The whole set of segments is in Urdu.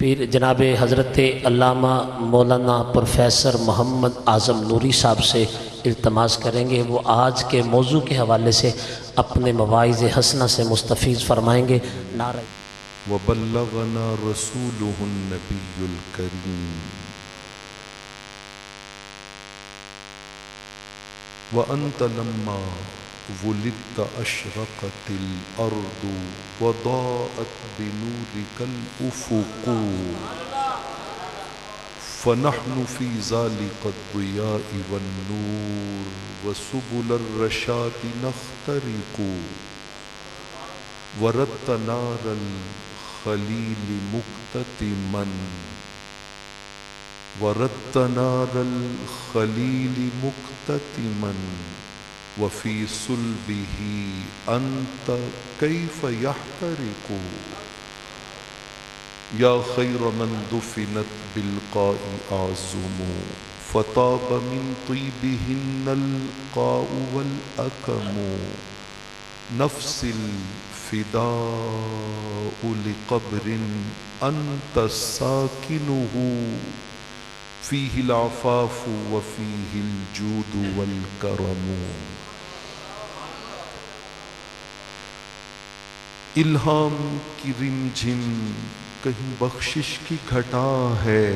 پھر جناب حضرت علامہ مولانا پروفیسر محمد اعظم نوری صاحب سے التماس کریں گے، وہ آج کے موضوع کے حوالے سے اپنے مواعظ حسنہ سے مستفیض فرمائیں گے۔ نعرہ وبلغنا رسوله النبی الکریم وانت لما ولدت اشرقت الارض وضاءت بنورك الافق فنحن في ذلك الضياء والنور وسبل الرشاد نخترق وردت نار الخلیل مکتتما وردت نار الخلیل مکتتما وفي صلبه أنت كيف يحترق يا خير من دفنت بالقاء أعظم فطاب من طيبهن القاء والأكم نفس الفداء لقبر أنت ساكنه فيه العفاف وفيه الجود والكرم الہام کی رمجھم کہیں بخشش کی گھٹا ہے،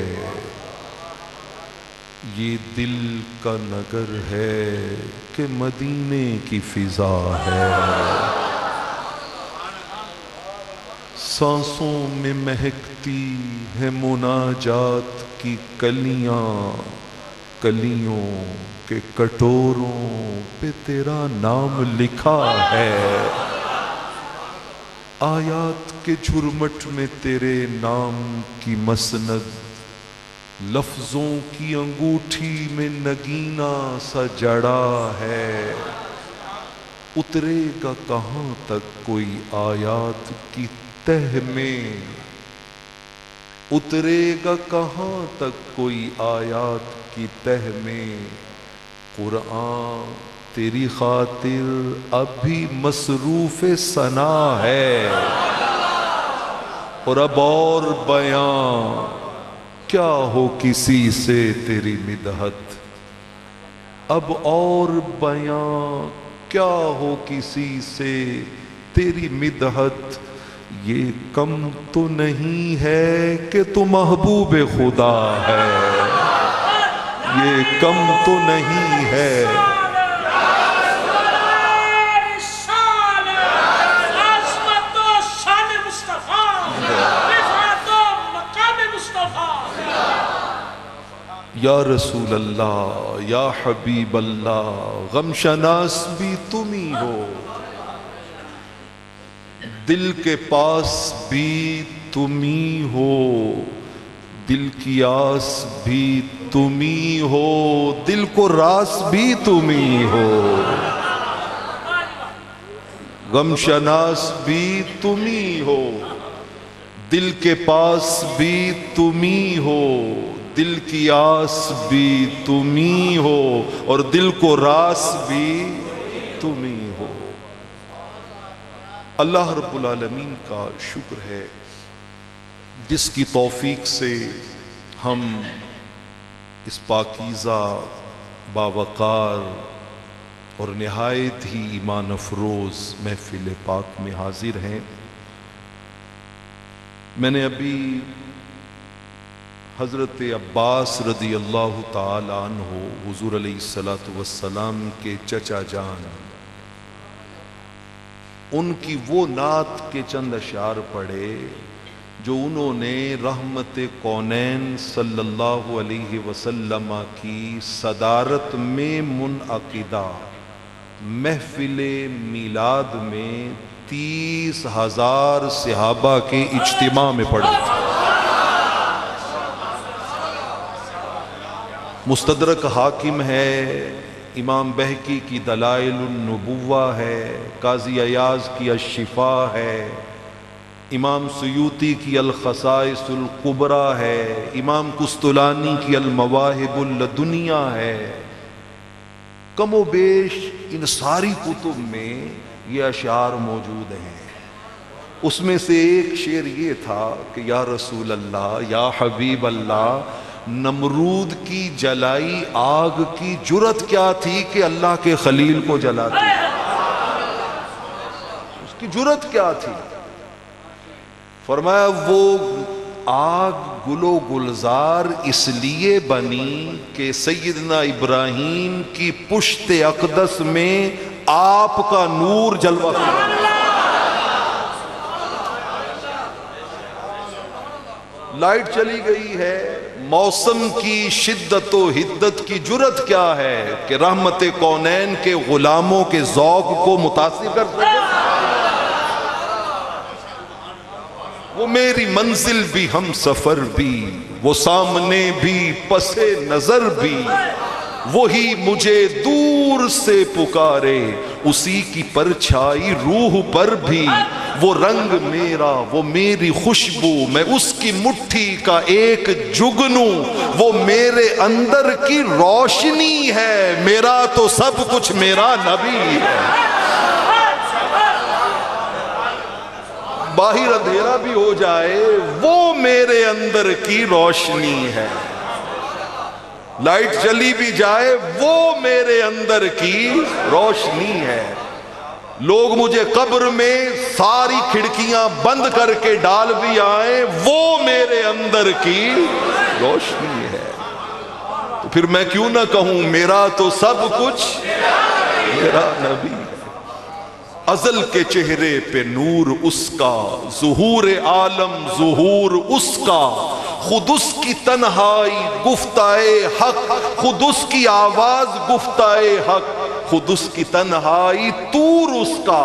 یہ دل کا نگر ہے کہ مدینے کی فضا ہے، سانسوں میں مہکتی ہے مناجات کی کلیاں، کلیوں کے کٹوروں پہ تیرا نام لکھا ہے، آیات کے جھرمٹ میں تیرے نام کی مسند، لفظوں کی انگوٹھی میں نگینہ سا جڑا ہے، اترے گا کہاں تک کوئی آیات کی تہ میں، اترے گا کہاں تک کوئی آیات کی تہ میں، قرآن تیری خاطر اب بھی مصروف ثنا ہے، اور اب اور بیان کیا ہو کسی سے تیری مدحت، اب اور بیان کیا ہو کسی سے تیری مدحت، یہ کم تو نہیں ہے کہ تو محبوب خدا ہے، یہ کم تو نہیں ہے یا رسول اللہ یا حبیب اللہ، غم شناس بھی تم ہی ہو، دل کے پاس بھی تم ہی ہو، دل کی آس بھی تم ہی ہو، دل کو راس بھی تم ہی ہو، غم شناس بھی تم ہی ہو، دل کے پاس بھی تم ہی ہو، دل کی آس بھی تم ہی ہو، اور دل کو راس بھی تم ہی ہو۔ اللہ رب العالمین کا شکر ہے جس کی توفیق سے ہم اس پاکیزہ باوقار اور نہایت ہی ایمان افروز محفل پاک میں حاضر ہیں۔ میں نے ابھی حضرت عباس رضی اللہ تعالی عنہ حضور علیہ السلام کے چچا جان، ان کی وہ نعت کے چند اشعار پڑھے جو انہوں نے رحمت کونین صلی اللہ علیہ وسلم کی صدارت میں منعقدہ محفل میلاد میں 30,000 صحابہ کے اجتماع میں پڑھے تھے۔ مستدرک حاکم ہے، امام بہقی کی دلائل النبوہ ہے، قاضی عیاض کی الشفاء ہے، امام سیوطی کی الخصائص الکبریٰ ہے، امام قسطلانی کی المواہب اللدنیہ ہے، کم و بیش ان ساری کتب میں یہ اشعار موجود ہیں۔ اس میں سے ایک شعر یہ تھا کہ یا رسول اللہ، یا حبیب اللہ، نمرود کی جلائی آگ کی جرت کیا تھی کہ اللہ کے خلیل کو جلاتی؟ اس کی جرت کیا تھی؟ فرمایا وہ آگ گل و گلزار اس لیے بنی کہ سیدنا ابراہیم کی پشت اقدس میں آپ کا نور جلوہ کیا۔ لائٹ چلی گئی ہے، موسم کی شدت و حدت کی جرت کیا ہے کہ رحمت کونین کے غلاموں کے ذوق کو متاثر کر سکے؟ وہ میری منزل بھی، ہم سفر بھی، وہ سامنے بھی، پس نظر بھی، وہی مجھے دور سے پکارے، اسی کی پرچھائی روح پر بھی، وہ رنگ میرا، وہ میری خوشبو، میں اس کی مٹھی کا ایک جگنوں، وہ میرے اندر کی روشنی ہے، میرا تو سب کچھ میرا نبی ہے۔ باہر اندھیرا بھی ہو جائے، وہ میرے اندر کی روشنی ہے، لائٹ چلی بھی جائے وہ میرے اندر کی روشنی ہے، لوگ مجھے قبر میں ساری کھڑکیاں بند کر کے ڈال بھی آئیں، وہ میرے اندر کی روشنی ہے۔ تو پھر میں کیوں نہ کہوں میرا تو سب کچھ میرا نبی ہے۔ ازل کے چہرے پہ نور اس کا، ظہور عالم ظہور اس کا، خود اس کی تنہائی گفتائے حق، خود اس کی آواز گفتائے حق، خود اس کی تنہائی طور اس کا،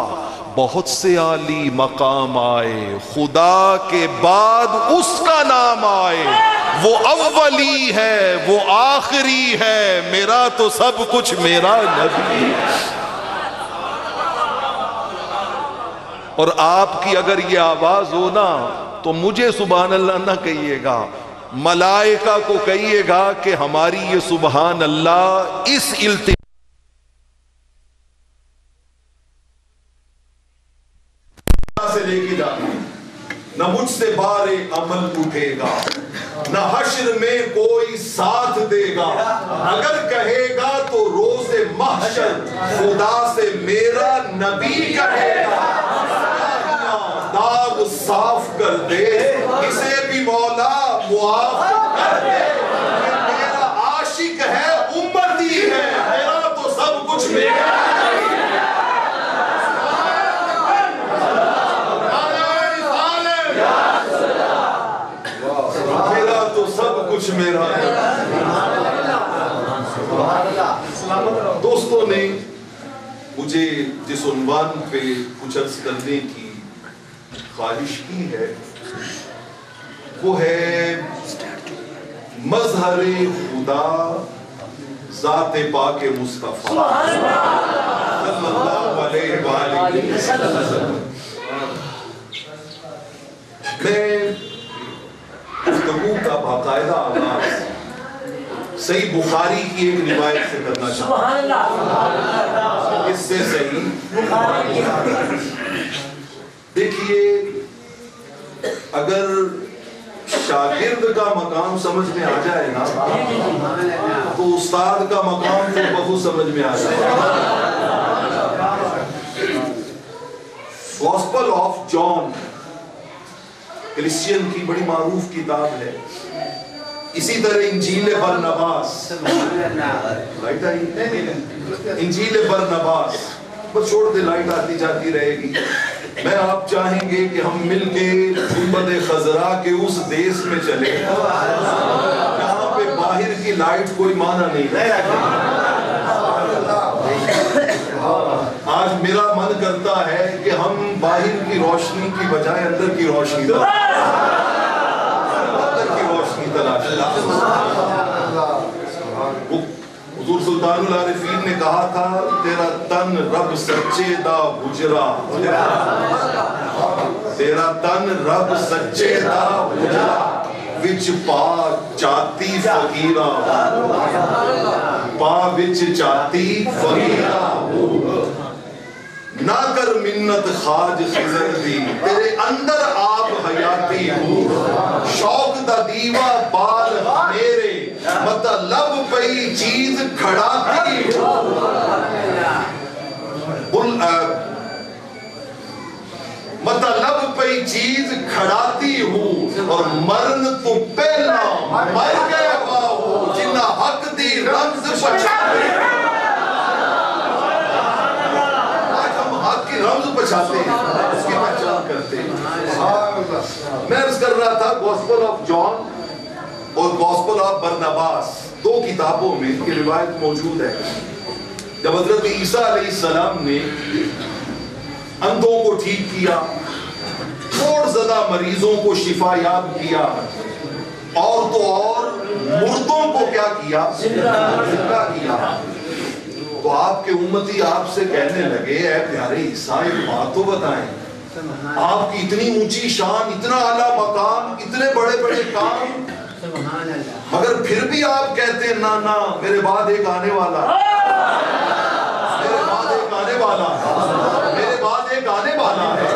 بہت سے عالی مقام آئے، خدا کے بعد اس کا نام آئے، وہ اولی ہے وہ آخری ہے، میرا تو سب کچھ میرا نبی ہے۔ اور آپ کی اگر یہ آواز ہو نا تو مجھے سبحان اللہ نہ کہیے گا، ملائکہ کو کہیے گا کہ ہماری یہ سبحان اللہ اس التماس سے لے کے جاتی، نہ مجھ سے بارے عمل اٹھے گا، نہ حشر میں کوئی ساتھ دے گا، اگر کہے گا تو روز محشر خدا سے میرا نبی کہے گا، داغ صاف کر دے اسے بھی مولا معاف کر دے، میرا عاشق ہے امتی ہے، میرا تو سب کچھ میرا کچھ میرا۔ دوستوں نے مجھے جس عنوان پہ کچھ عرض کرنے کی خواہش کی ہے وہ ہے مظہر خدا ذات پاک مصطفیٰ صلی اللہ علیہ وآلہ وسلم۔ میں گفتگو کا باقاعدہ آغاز صحیح بخاری کی ایک روایت سے کرنا چاہتا ہوں، اس سے صحیح دیکھیے، اگر شاگرد کا مقام سمجھ میں آ جائے نا تو استاد کا مقام تو بہت سمجھ میں آ جائے۔ گوسپل آف جان کرسچین کی بڑی معروف کتاب ہے، اسی طرح انجیل برنباس، انجیل برنباس، بس چھوڑ دے، لائٹ آتی جاتی رہے گی۔ میں آپ چاہیں گے کہ ہم مل کے گنبد خضرا کے اس دیس میں چلیں جہاں پہ باہر کی لائٹ کوئی معنی نہیں رہتی۔ آج میرا من کرتا ہے کہ ہم باہر کی روشنی کی بجائے اندر کی روشنی تلاش حضور سلطان العارفین نے کہا تھا تیرا تن رب سچے دا حجرا، تیرا تن رب سچے دا حجرا، وچ پا چاتی فقیرہ، پا وچ چاتی فقیرہ، نہ کر منت خاج خضر دی، تیرے اندر آپ حیاتی ہو شوق دا دیوا بال میرے مطلب پئی چیز کھڑاتی ہو مطلب پئی چیز کھڑاتی ہوں اور مرن تو پہلا مر گئے ہو جنہ حق دی رمز پچھاتے آج ہم حق کی رمز پچھاتے ہیں اس کی پہچان کرتے ہیں میں عرض کر رہا تھا گوسپل آف جان اور گوسپل آف برناباس دو کتابوں میں کی روایت موجود ہے جب حضرت عیسیٰ علیہ السلام نے اندھوں کو ٹھیک کیا کوڑ زدہ مریضوں کو شفا یاب کیا اور تو اور مردوں کو کیا کیا زندہ کیا تو آپ کے امتی آپ سے کہنے لگے اے پیارے عیسیٰ ایک بات تو بتائیں آپ کی اتنی اونچی شان اتنا اعلیٰ مقام اتنے بڑے بڑے کام مگر پھر بھی آپ کہتے ہیں نا میرے بعد ایک آنے والا میرے بعد ایک آنے والا میرے بعد ایک آنے والا ہے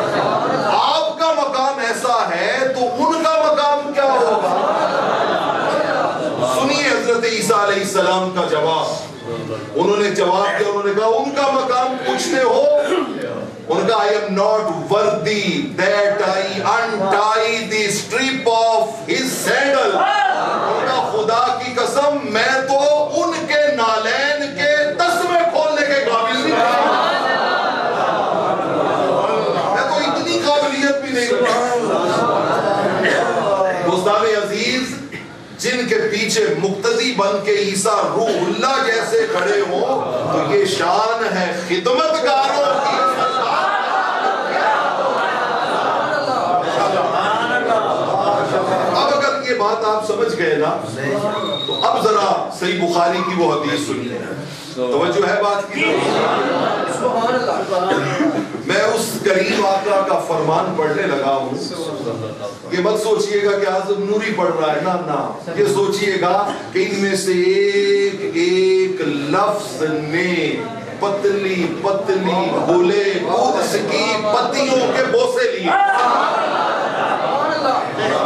آپ کا مقام ایسا ہے تو ان کا مقام کیا ہوگا سنیے حضرت عیسیٰ علیہ السلام کا جواب انہوں نے جواب دیا انہوں نے کہا ان کا مقام پوچھتے ہو ان کا I am not worthy that I untie the strip of his sandal ان کا خدا کی قسم میں تو ان کے نالین کے تسمے کھولنے کے قابل نہیں میں تو اتنی قابلیت بھی نہیں دوستان عزیز جن کے پیچھے مقتدی بن کے عیسیٰ روح اللہ جیسے کھڑے ہوں تو یہ شان ہے خدمتگاروں کی اب اگر یہ بات آپ سمجھ گئے نا تو اب ذرا صحیح بخاری کی وہ حدیث سنیے توجہ ہے بات کی میں اس کریم آقا کا فرمان پڑھنے لگا ہوں یہ مت سوچئے گا کہ اعظم نوری پڑھ رہا ہے نا یہ سوچئے گا کہ ان میں سے ایک ایک لفظ نے پتلی پتلی گلے قدس کی پتیوں کے بوسے لیے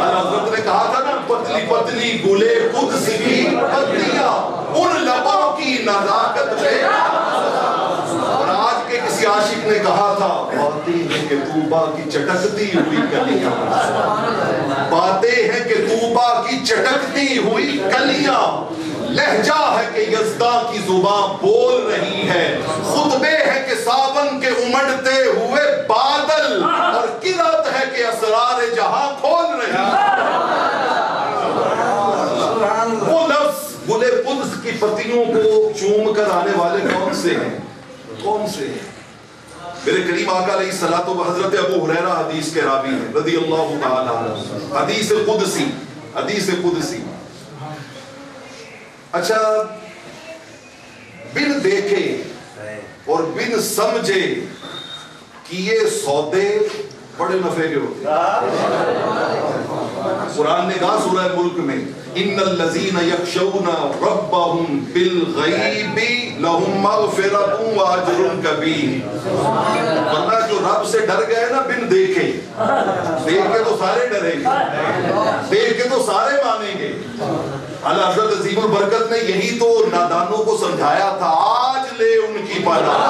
حضرت نے کہا تھا نا پتلی پتلی گلے قدس کی پتیاں ان لبوں کی نزاکت میں اور آج کے کسی عاشق نے کہا تھا باتیں ہیں کہ طوبہ کی چٹکتی ہوئی کلیاں باتیں ہیں کہ طوبہ کی چٹکتی ہوئی کلیاں لہجہ ہے کہ یزداں کی زبان بول رہی ہے خطبے ہے کہ ساون کے امڑتے ہوئے بادل اور قرات ہے کہ اسرار جہاں کھول رہی ہے وہ لفظ گلے قدس کی پتیوں کو چوم کر آنے والے کون سے ہیں کون سے ہیں میرے کریم آقا علیہ الصلوۃ و حضرت ابو ہریرہ حدیث کے راوی ہیں رضی اللہ تعالی عنہ حدیث قدسی اچھا بن دیکھے اور بن سمجھے کیے سودے بڑے نفع کے ہوتے قرآن نے کہا سورہ ملک میں ان الذین یخشون ربهم بالغیب لهم مغفرۃ واجر کبیر بندہ جو رب سے ڈر گئے نا بن دیکھے دیکھ کے تو سارے ڈریں گے دیکھ کے تو سارے مانیں گے اللہ حضرت عظیم البرکت نے یہی تو نادانوں کو سمجھایا تھا آج لے ان کی پناہ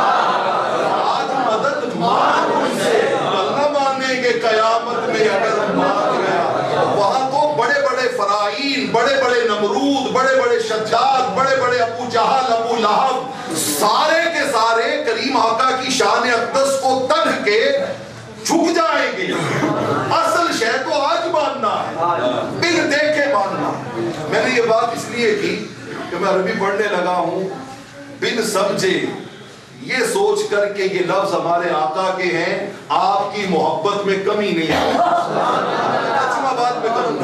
آج مدد مان ان سے نہ مانیں گے قیامت میں اگر مان گیا وہاں تو بڑے بڑے فرائین بڑے بڑے نمرود بڑے بڑے شداد بڑے بڑے ابو جہل ابو لہب سارے کے سارے کریم آقا کی شان اقدس کو تن کے جھک جائیں گے اصل شے کو آج ماننا ہے بن دیکھے ماننا میں نے یہ بات اس لیے کی کہ میں عربی پڑھنے لگا ہوں بن سمجھے یہ سوچ کر کہ یہ لفظ ہمارے آقا کے ہیں آپ کی محبت میں کمی نہیں ہے بات میں کروں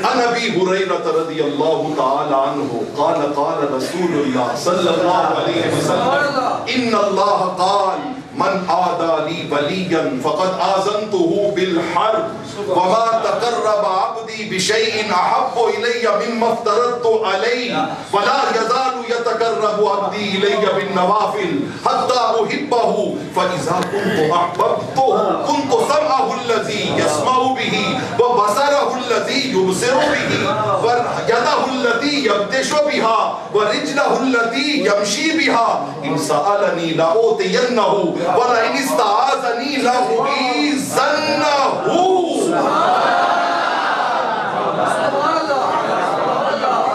عن ابی ہریرہ رضی اللہ تعالی عنہ قال قال رسول اللہ صلی اللہ علیہ وسلم ان اللہ قال من آدالی ولیًا فقد آذنتہ بالحرب وما تقرب عبدی بشیء احب الی مما افترضت علیہ ولا یزال یتقرب عبدی الی بالنوافل حتی احبہ فاذا كنت احببتہ كنت سمعہ الذی یسمع بہ وبصرہ الذی یبصر بہ ویدہ التي یبطش بہا ورجلہ التي یمشی بہا ان سألنی لأوتینہ ولئن استعاذنی لأعیذنہ.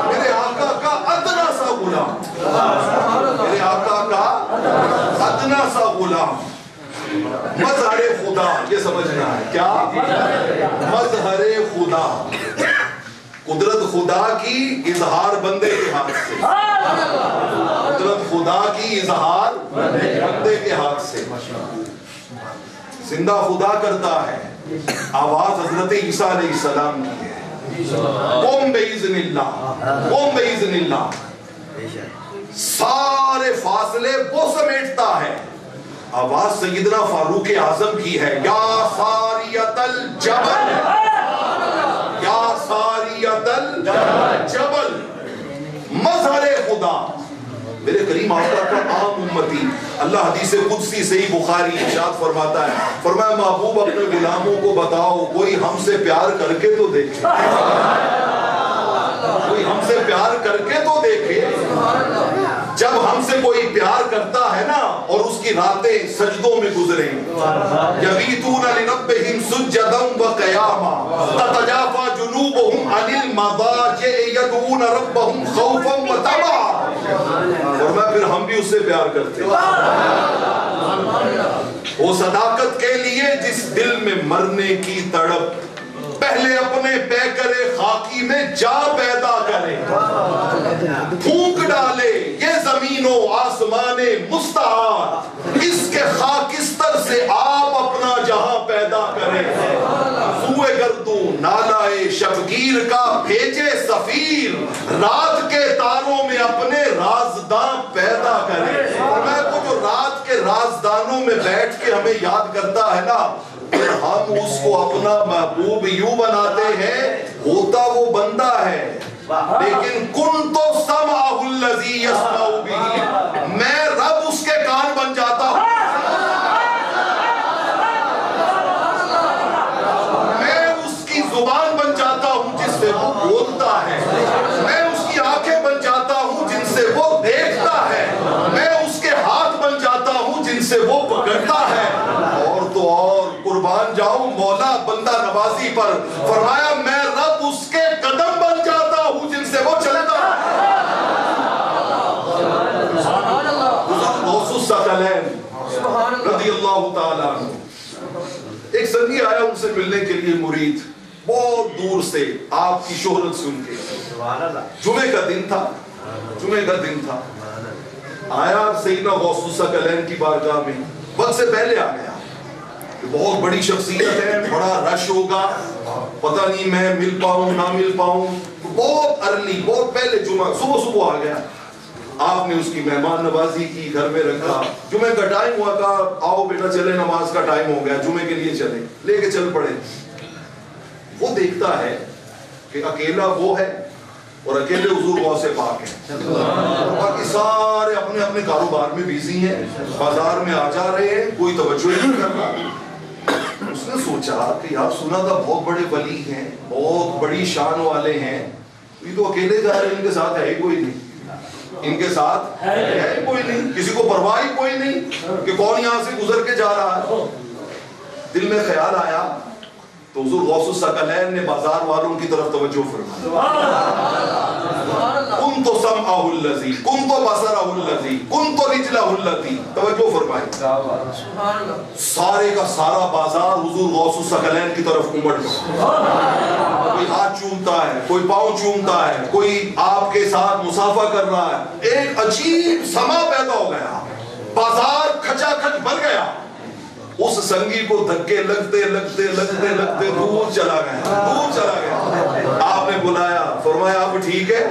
میرے آقا کا ادنا سا غلام، میرے آقا کا ادنا سا غلام، مظہر خدا، یہ سمجھنا ہے کیا؟ مظہر خدا، قدرت خدا کی اظہار بندے کے ہاتھ سے، قدرت خدا کی اظہار بندے کے ہاتھ سے. زندہ خدا کرتا ہے، آواز حضرت عیسیٰ علیہ السلام کی ہے، قم بإذن اللہ، قم بإذن اللہ، سارے فاصلے وہ سمیٹتا ہے. آواز سیدنا فاروق اعظم کی ہے، یا ساریت الجبل، یا ساریت الجبل، مظہر خدا. میرے کریم آقا کا عام امتی، اللہ حدیث قدسی صحیح بخاری ارشاد فرماتا ہے، فرمایا محبوب اپنے غلاموں کو بتاؤ کوئی ہم سے پیار کر کے تو دیکھے، کوئی ہم سے پیار کر کے تو دیکھے. جب ہم سے کوئی پیار کرتا ہے نا اور اس کی راتیں سجدوں میں گزریں، یبیتون لربہم سجدا وقیاما تتجافی جنوبہم عن المضاجع یدعون ربہم خوفا وطمعا. اور میں پھر ہم بھی اس سے پیار کرتے ہیں، وہ صداقت کے لیے جس دل میں مرنے کی تڑپ پہلے اپنے پیکرے خاکی میں جا پیدا کرے، پھونک ڈالے یہ زمین و آسمان مستعار، اس کے خاکستر سے آپ اپنا جہاں پیدا کرے. سوئے گردوں نالائے شبگیر کا بھیجے سفیر، رات کے تاروں میں اپنے رازداں پیدا کرے. میں کو جو رات کے رازدانوں میں بیٹھ کے ہمیں یاد کرتا ہے نا، ہم اس کو اپنا محبوب یوں بناتے ہیں، ہوتا وہ بندہ ہے لیکن کن تو سمعہ الذی یسمع بہ، میں رب اس کے کان بن جاتا ہوں، میں اس کی زبان بن جاتا ہوں جس سے وہ بولتا ہے، میں اس کی آنکھیں بن جاتا ہوں جن سے وہ دیکھتا ہے، میں اس کے ہاتھ بن جاتا ہوں جن سے وہ پکڑتا ہے. اور تو اور قربان جاؤں مولا بندہ نوازی پر، فرمایا میں رب اس کے قدم بن جاتا ہوں جن سے وہ چلتا ہے. غوث الثقلین رضی اللہ تعالیٰ عنہ، ایک سنگی آیا ان سے ملنے کے لیے، مرید بہت دور سے آپ کی شہرت سن کے. جمعے کا دن تھا، جمعے کا دن تھا، آیا سیدنا غوث الثقلین کی بارگاہ میں، وقت سے پہلے آ گیا. بہت بڑی شخصیت ہے، بڑا رش ہوگا، پتہ نہیں میں مل پاؤں نہ مل پاؤں. بہت ارلی، بہت پہلے جمعہ صبح صبح آ گیا. آپ نے اس کی مہمان نوازی کی، گھر میں رکھا. جمعے کا ٹائم ہوا تھا، آؤ بیٹا چلے نماز کا ٹائم ہو گیا، جمعے کے لیے چلے، لے کے چل پڑے. وہ دیکھتا ہے کہ اکیلا وہ ہے اور اکیلے حضور غوث پاک ہیں، باقی سارے اپنے اپنے کاروبار میں بیزی ہیں، بازار میں آ جا رہے ہیں، کوئی توجہ نہیں کر رہا. اس نے سوچا کہ یار سنا تھا بہت بڑے ولی ہیں، بہت بڑی شان والے ہیں، یہ تو اکیلے جا رہے ہیں، ان کے ساتھ ہے ہی کوئی نہیں، ان کے ساتھ ہے کوئی نہیں، کسی کو پرواہ ہی کوئی نہیں کہ کون یہاں سے گزر کے جا رہا ہے. دل میں خیال آیا تو حضور غوث الثقلین نے بازار والوں کی طرف توجہ فرمائی. کن تو سمعہ الذی، کن تو بصرہ الذی، کن تو رجلہ التی، توجہ فرمائی. سارے کا سارا بازار حضور غوث الثقلین کی طرف امڑ گیا. کوئی ہاتھ چومتا ہے، کوئی پاؤں چومتا ہے، کوئی آپ کے ساتھ مصافحہ کر رہا ہے. ایک عجیب سما پیدا ہو گیا، بازار کھچا کھچ بھر گیا. اس سنگی کو دھکے لگتے لگتے لگتے لگتے دور چلا گیا، دور چلا گیا. آپ نے بلایا، فرمایا اب ٹھیک ہے؟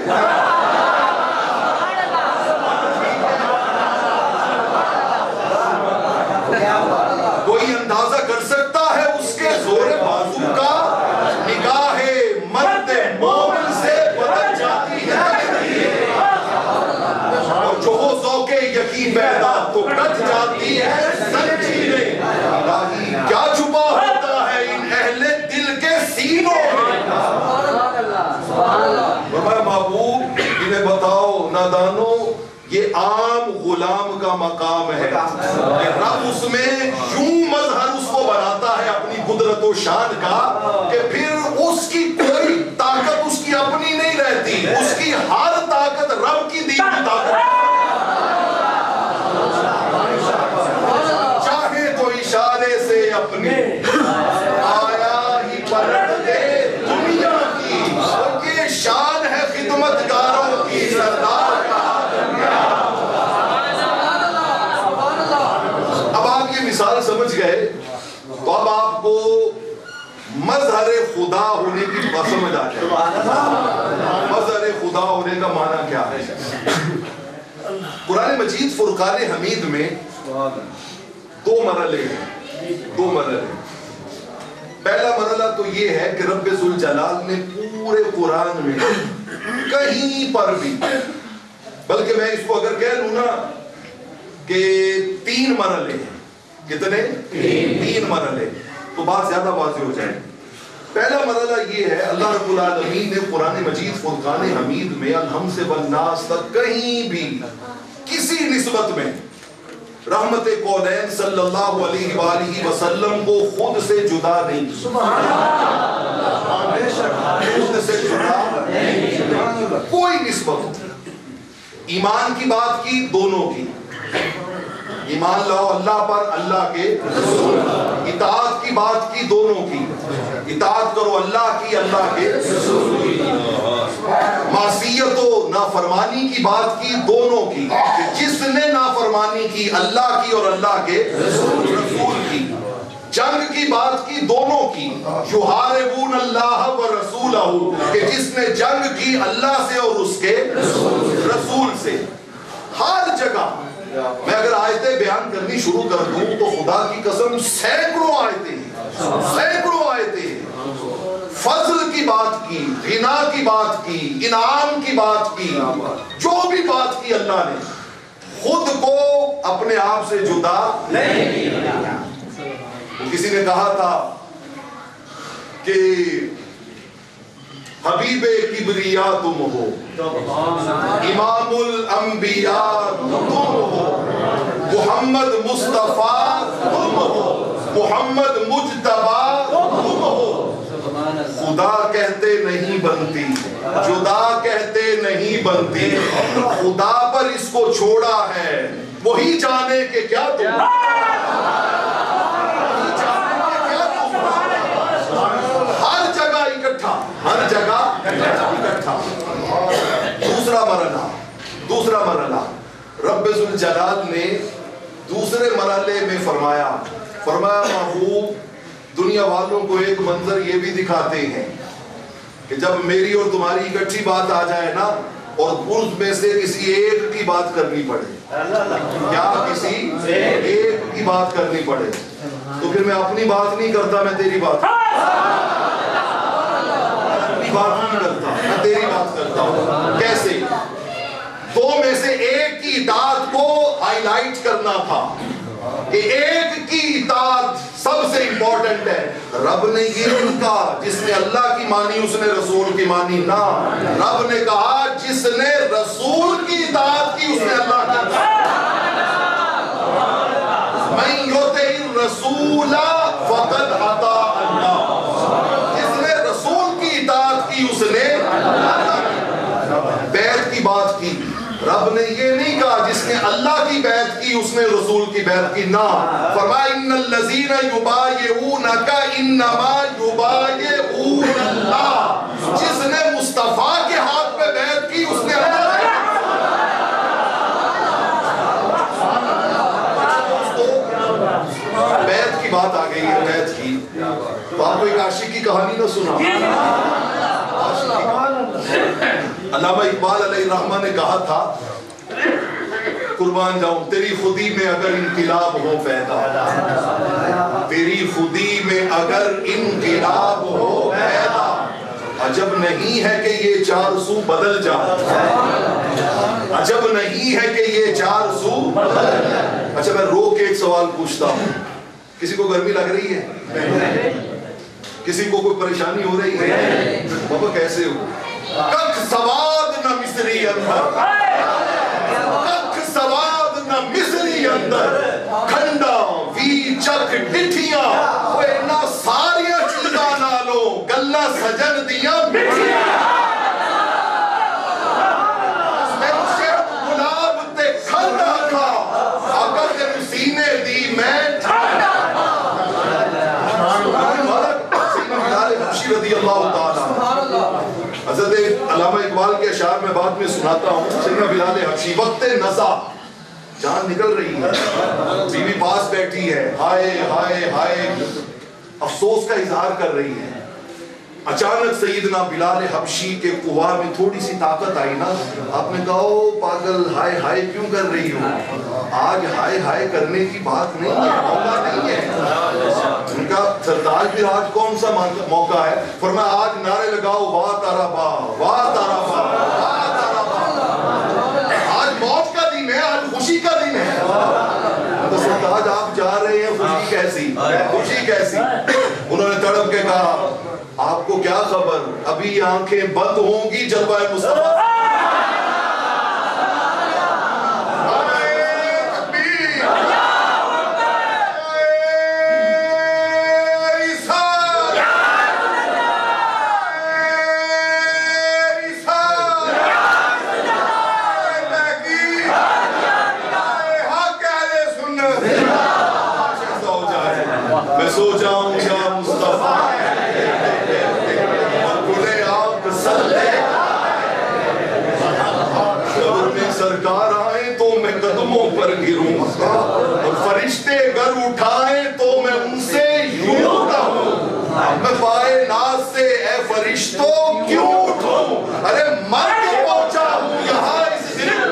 نہیں پیدا تو کٹ جاتی ہے سچی نہیں. الہی کیا چھپا ہوتا ہے ان اہل دل کے سینوں میں. فرمایا محبوب انہیں بتاؤ نادانو یہ عام غلام کا مقام ہے. رب اس میں یوں مظہر اس کو بناتا ہے اپنی قدرت و شان کا کہ پھر اس کی کوئی طاقت اس کی اپنی نہیں رہتی. اس کی ہر طاقت رب کی دی ہوئی طاقت ہے. چاہے تو اشارے سے اپنی آیا ہی پلٹ دے دنیا کی. یہ شان ہے خدمتگاروں کی سردار کا. اب آپ یہ مثال سمجھ گئے تو اب آپ کو مظہر خدا ہونے کی سمجھ آ جائے. مظہر خدا ہونے کا معنی کیا ہے؟ قرآن مجید فرقان حمید میں دو مرحلے ہیں. دو مرحلے. پہلا مرحلہ تو یہ ہے کہ رب ذوالجلال نے پورے قرآن میں کہیں پر بھی، بلکہ میں اس کو اگر کہہ لوں نا کہ 3 مرحلے ہیں. کتنے؟ 3 مرحلے تو بات زیادہ واضح ہو جائے. پہلا مرحلہ یہ ہے اللہ رب العالمین نے قرآن مجید فرقان حمید میں الحمد سے والناس تک کہیں بھی کسی نسبت میں رحمت کونین صلی اللہ علیہ وآلہ وسلم کو خود سے جدا نہیں کیا. خود سے جدا کوئی نسبت. ایمان کی بات کی دونوں کی. ایمان لاؤ اللہ پر اللہ کے رسول. اطاعت کی بات کی دونوں کی. اطاعت کرو اللہ کی اللہ کے رسول کی. معصیت و نافرمانی کی بات کی دونوں کی. جس نے نافرمانی کی اللہ کی اور اللہ کے رسول کی. جنگ کی بات کی دونوں کی. یحاربون اللہ و رسولہ کہ جس نے جنگ کی اللہ سے اور اس کے رسول سے. ہر جگہ میں اگر آیتیں بیان کرنی شروع کر دوں تو خدا کی قسم سینکڑوں آیتیں ہیں. سینکڑوں آیتیں ہیں. فضل کی بات کی، غنا کی بات کی، انعام کی بات کی. جو بھی بات کی اللہ نے خود کو اپنے آپ سے جدا نہیں کیا. کسی نے کہا تھا کہ حبیب کبریا تم ہو، امام الانبیاء تم ہو، محمد مصطفیٰ تم ہو، محمد مجتبیٰ تم ہو. خدا کہتے نہیں بنتی، جدا کہتے نہیں بنتی. خدا پر اس کو چھوڑا ہے وہی جانے کہ کیا تم. ہر جگہ اکٹھا. دوسرا مرحلہ رب ذوالجلال نے دوسرے مرحلے میں فرمایا محبوب دنیا والوں کو ایک منظر یہ بھی دکھاتے ہیں کہ جب میری اور تمہاری اکٹھی بات آ جائے نا اور اس میں سے کسی ایک کی بات کرنی پڑے، یا کسی ایک کی بات کرنی پڑے تو پھر میں اپنی بات نہیں کرتا، میں تیری بات نہیں کرتا، میں تیری بات کرتا ہوں. کیسے؟ 2 میں سے ایک کی اطاعت کو ہائی لائٹ کرنا تھا کہ ایک کی اطاعت سب سے امپورٹنٹ ہے. رب نے یہ نہیں کہا جس نے اللہ کی مانی اس نے رسول کی مانی. نہ، رب نے کہا جس نے رسول کی اطاعت کی اس نے اللہ کی. من یطع الرسول فقد اطاع اللہ. جس نے رسول کی اطاعت کی اس نے بیعت کی بات کی. رب نے یہ نہیں کہا جس نے اللہ کی بیعت کی اس نے رسول کی بیعت کی. نہ، فرمایا ان الذین یبایعونک انما یبایعون اللہ. جس نے مصطفیٰ کے ہاتھ پہ بیعت کی اس نے اللہ بیعت کی بات آ گئی ہے. بیعت کی تو آپ کو ایک عاشق کی کہانی نہ سنا. علامہ اقبال علیہ الرحمہ نے کہا تھا قربان جاؤں تیری خودی میں اگر انقلاب ہو پیدا، تیری خودی میں اگر انقلاب ہو پیدا، عجب نہیں ہے کہ یہ چار سو بدل جائے، عجب نہیں ہے کہ یہ چار سو۔ اچھا میں رو کے ایک سوال پوچھتا ہوں، کسی کو گرمی لگ رہی ہے؟ کسی کو کوئی پریشانی ہو رہی ہے؟ بابا کیسے ہو؟ کک سواد نہ مصری اندر، کک سواد نہ مصری اندر، کھنڈا وی چک ڈٹھیاں، وہ اینا ساریاں چیزاں نالو گلہ سجن دیاں مٹھیاں، سمجھے گلاب تے کھنڈا کھا، اگر تیرے سینے دی میں ٹھنڈا کھا۔ حبشی رضی اللہ تعالیٰ، حضرت علامہ اقبال کے اشعار میں بعد میں سناتا ہوں، سیدنا بلال حبشی، وقت نزا، جان نکل رہی ہے، بیوی پاس بیٹھی ہے، ہائے ہائے ہائے افسوس کا اظہار کر رہی ہے۔ اچانک سیدنا بلال حبشی کے قوا میں تھوڑی سی طاقت آئی نا، آپ نے کہا او پاگل ہائے ہائے کیوں کر رہی ہو؟ آج ہائے ہائے کرنے کی بات نہیں ہے، موقع نہیں ہے۔ ان کا سردار پھر آج کون سا موقع ہے؟ فرمایا آج نعرے لگاؤ واہ تارا با، واہ تارا با، واہ تارا با۔ آج موت کا دن ہے، آج خوشی کا دن ہے۔ تو سردار آپ جا رہے ہیں، خوشی کیسی، خوشی کیسی؟ انہوں نے تڑپ کے کہا آپ کو کیا خبر، ابھی آنکھیں بند ہوں گی جلوہ مصطفیٰ۔ میں سو جاؤں یا مصطفیٰ سرکار آئے تو میں قدموں پر گروں، اور فرشتے گر اٹھائیں تو میں ان سے یوں کہوں، میں پائے ناز سے اے فرشتوں کیوں اٹھوں، ارے مر کے پہنچا ہوں یہاں اس زندگی۔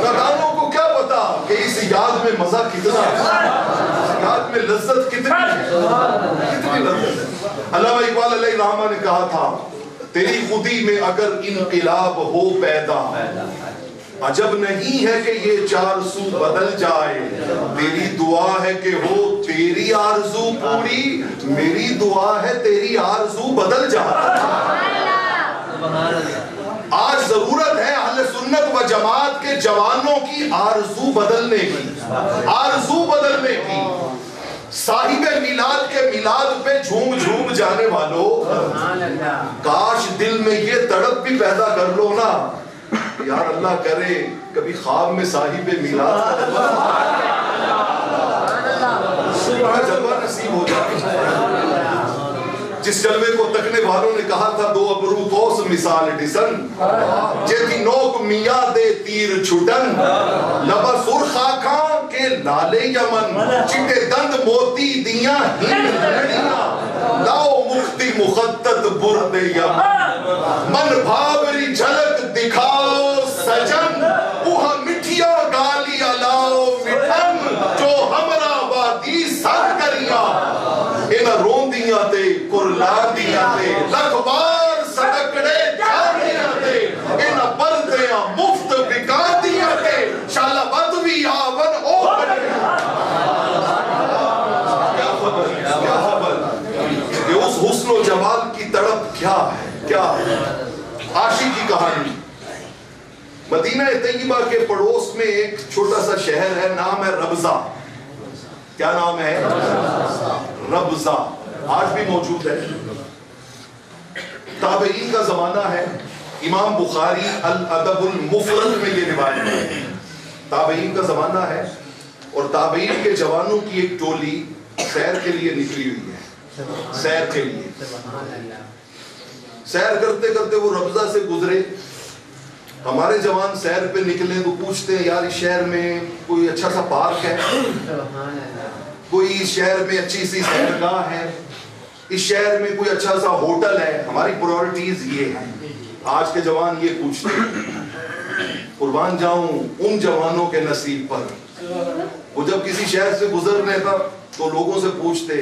نادانوں کو کیا پتا کہ اس یاد میں مزہ کتنا ہے، اس یاد میں لذت کتنی لذت ہے۔ علامہ اقبال علیہ الرحمہ نے کہا تھا تیری خودی میں اگر انقلاب ہو پیدا، عجب نہیں ہے کہ یہ چار سو بدل جائے، تیری دعا ہے کہ ہو تیری آرزو پوری، میری دعا ہے تیری آرزو بدل جائے۔ آج ضرورت ہے اہل سنت و جماعت کے جوانوں کی آرزو بدلنے کی، آرزو بدلنے کی۔ صاحب میلاد کے میلاد پہ جھوم جھوم جانے والوں، کاش دل میں یہ تڑپ بھی پیدا کر لو نا، یار اللہ کرے کبھی خواب میں صاحب میلاد کا جلوہ نصیب ہو جائے۔ جس جلوے کو تکنے والوں نے کہا تھا دو ابرو کوس مثال ڈسن، جیتی نوک میاں دے تیر چھٹن، لبا سرخا کھاں کے لالے یمن، چٹے دند موتی دیاں ہند لڑیاں، لاؤ مختی مخطط برد یمن، من بھاوری جھلک دکھاؤ سجن، اوہا مٹھیا گالی الاؤ مٹھن، جو ہمرا وادی ساتھ کریاں، اینا رون دیاں تے قرلان دیاں تے، لکھ بار سڑکڑے جان دیاں تے، اینا بردیاں مفت بکان دیاں تے، شالا بدوی آون او بڑیاں۔ کیا خبر کہ اس حسن و جمال کی تڑپ کیا ہے، کیا ہے؟ عاشق کی کہانی۔ مدینہ طیبہ کے پڑوس میں ایک چھوٹا سا شہر ہے، نام ہے ربضہ۔ کیا نام ہے؟ ربضہ، آج بھی موجود ہے۔ تابعین کا زمانہ ہے، امام بخاری الادب المفرد میں یہ روایت ہے۔ تابعین کا زمانہ ہے اور تابعین کے جوانوں کی ایک ٹولی سیر کے لیے نکلی ہوئی ہے، سیر کے لیے۔ سیر کرتے کرتے وہ ربضہ سے گزرے۔ ہمارے جوان سیر پہ نکلے تو پوچھتے ہیں یار اس شہر میں کوئی اچھا سا پارک ہے، کوئی اس شہر میں اچھی سی سیرگاہ ہے، اس شہر میں کوئی اچھا سا ہوٹل ہے۔ ہماری پرائورٹیز یہ ہیں۔ آج کے جوان یہ پوچھتے ہیں۔ قربان جاؤں ان جوانوں کے نصیب پر، وہ جب کسی شہر سے گزر رہے تھا تو لوگوں سے پوچھتے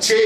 6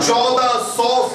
1400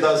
10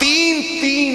3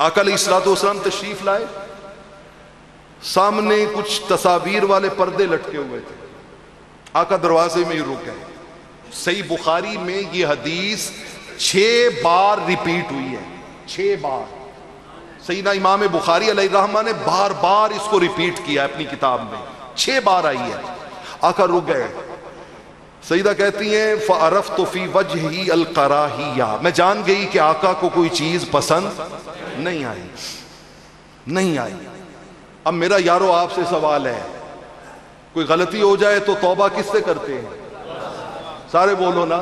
آقا علیہ الصلوۃ والسلام تشریف لائے، سامنے کچھ تصاویر والے پردے لٹکے ہوئے تھے، آقا دروازے میں ہی رک گئے۔ صحیح بخاری میں یہ حدیث 6 بار ریپیٹ ہوئی ہے، 6 بار۔ سیدنا امام بخاری علیہ الرحمہ نے بار بار اس کو ریپیٹ کیا اپنی کتاب میں، 6 بار آئی ہے۔ آقا رک گئے، سیدہ کہتی ہیں فَعَرَفْتُ فِي وَجْهِ الْقَرَاهِيَّةَ، میں جان گئی کہ آقا کو کوئی چیز پسند نہیں آئی۔ اب میرا یارو آپ سے سوال ہے، کوئی غلطی ہو جائے تو توبہ کس سے کرتے ہیں؟ سارے بولو نا۔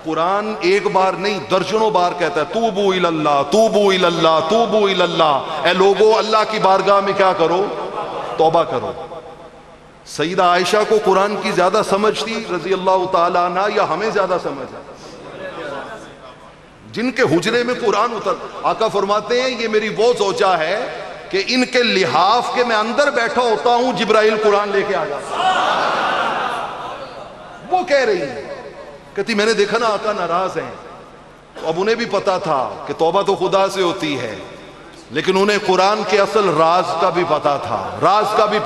قرآن ایک بار نہیں درجنوں بار کہتا ہے توبو الی اللہ، توبو الی اللہ، توبو الی اللہ۔ اے لوگو اللہ کی بارگاہ میں کیا کرو؟ توبہ کرو۔ سیدہ عائشہ کو قرآن کی زیادہ سمجھ تھی رضی اللہ تعالیٰ عنہ، یا ہمیں زیادہ سمجھ ہے؟ جن کے حجرے میں قرآن اتر، آقا فرماتے ہیں یہ میری وہ زوجہ ہے کہ ان کے لحاف کے میں اندر بیٹھا ہوتا ہوں، جبرائیل قرآن لے کے آ جاتا۔ وہ کہہ رہی ہے، کہتی میں نے دیکھا نا آقا ناراض ہیں، تو اب انہیں بھی پتا تھا کہ توبہ تو خدا سے ہوتی ہے، لیکن انہیں قرآن کے اصل راز کا بھی پتا تھا، راز کا بھی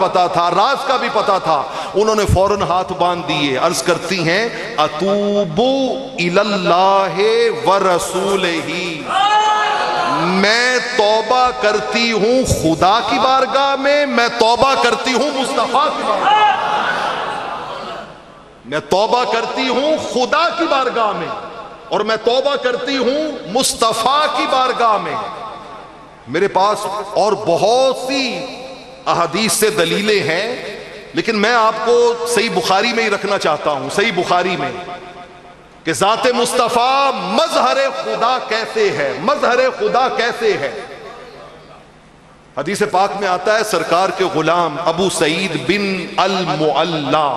پتا تھا۔ انہوں نے فوراً ہاتھ باندھ دیے، عرض کرتی ہیں اتوبو الی اللہ ورسولہ، میں توبہ کرتی ہوں خدا کی بارگاہ میں توبہ کرتی ہوں مصطفیٰ کی بارگاہ میں توبہ کرتی ہوں خدا کی بارگاہ میں، اور میں توبہ کرتی ہوں مصطفیٰ کی بارگاہ میں۔ میرے پاس اور بہت سی احادیث سے دلیلیں ہیں، لیکن میں آپ کو صحیح بخاری میں ہی رکھنا چاہتا ہوں، صحیح بخاری میں، کہ ذات مصطفیٰ مظہر خدا کیسے ہے۔ حدیث پاک میں آتا ہے سرکار کے غلام ابو سعید بن المعلا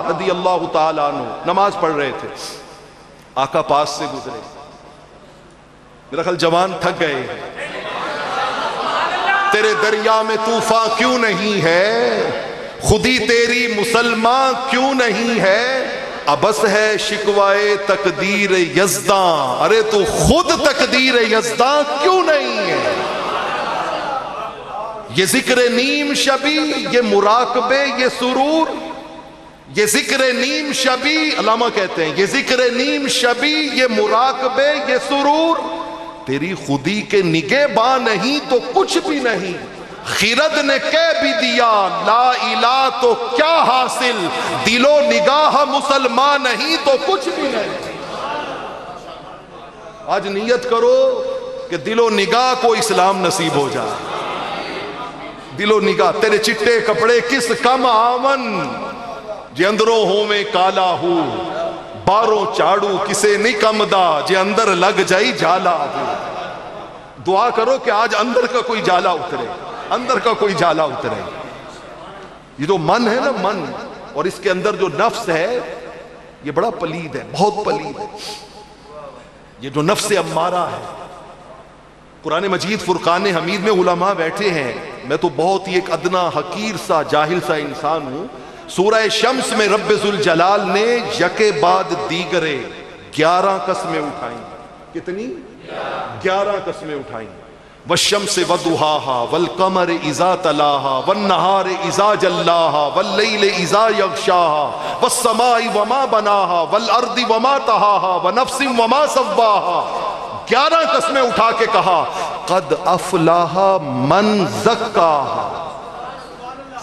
رضی اللہ تعالیٰ عنہ نماز پڑھ رہے تھے، آقا پاس سے گزرے، میرا خیال جوان تھک گئے، تیرے دریا میں طوفان کیوں نہیں ہے، خودی تیری مسلمان کیوں نہیں ہے، ابس ہے شکوائے تقدیر یزداں، ارے تو خود تقدیر یزداں کیوں نہیں ہے۔ یہ ذکر نیم شبی، یہ مراقبے، یہ سرور، یہ ذکر نیم شبی، علامہ کہتے ہیں یہ ذکر نیم شبی، یہ مراقبے، یہ سرور، تیری خودی کے نگہباں نہیں تو کچھ بھی نہیں، خرد نے کہہ بھی دیا لا الہ تو کیا حاصل، دل و نگاہ مسلمان نہیں تو کچھ بھی نہیں۔ آج نیت کرو کہ دل و نگاہ کو اسلام نصیب ہو جائے، دل و نگاہ۔ تیرے چٹے کپڑے کس کم آون، جے اندروں ہوں میں کالا ہو، باروں چاڑو کسے نہیں کم دا، جے اندر لگ جائی جالا ہو۔ دعا کرو کہ آج اندر کا کوئی جالا اترے، اندر کا کوئی جالا اترے۔ یہ جو من ہے نا، من اور اس کے اندر جو نفس ہے، یہ بڑا پلید ہے، بہت پلید ہے۔ یہ جو نفس امارہ ہے، قرآن مجید فرقان حمید میں علماء بیٹھے ہیں، میں تو بہت ہی ایک ادنا حقیر سا جاہل سا انسان ہوں۔ سورہ شمس میں رب ذوالجلال نے یکے بعد دیگرے 11 قسمیں اٹھائیں۔ کتنی؟ 11 قسمیں اٹھائیں۔ والشمس وضحاها والقمر اذا تلاها والنهار اذا جلاها والليل اذا يغشاها والسماء وما بناها والارض وما طحاها ونفس وما سواها۔ 11 قسمیں اٹھا کے کہا قد افلاح من زکاها،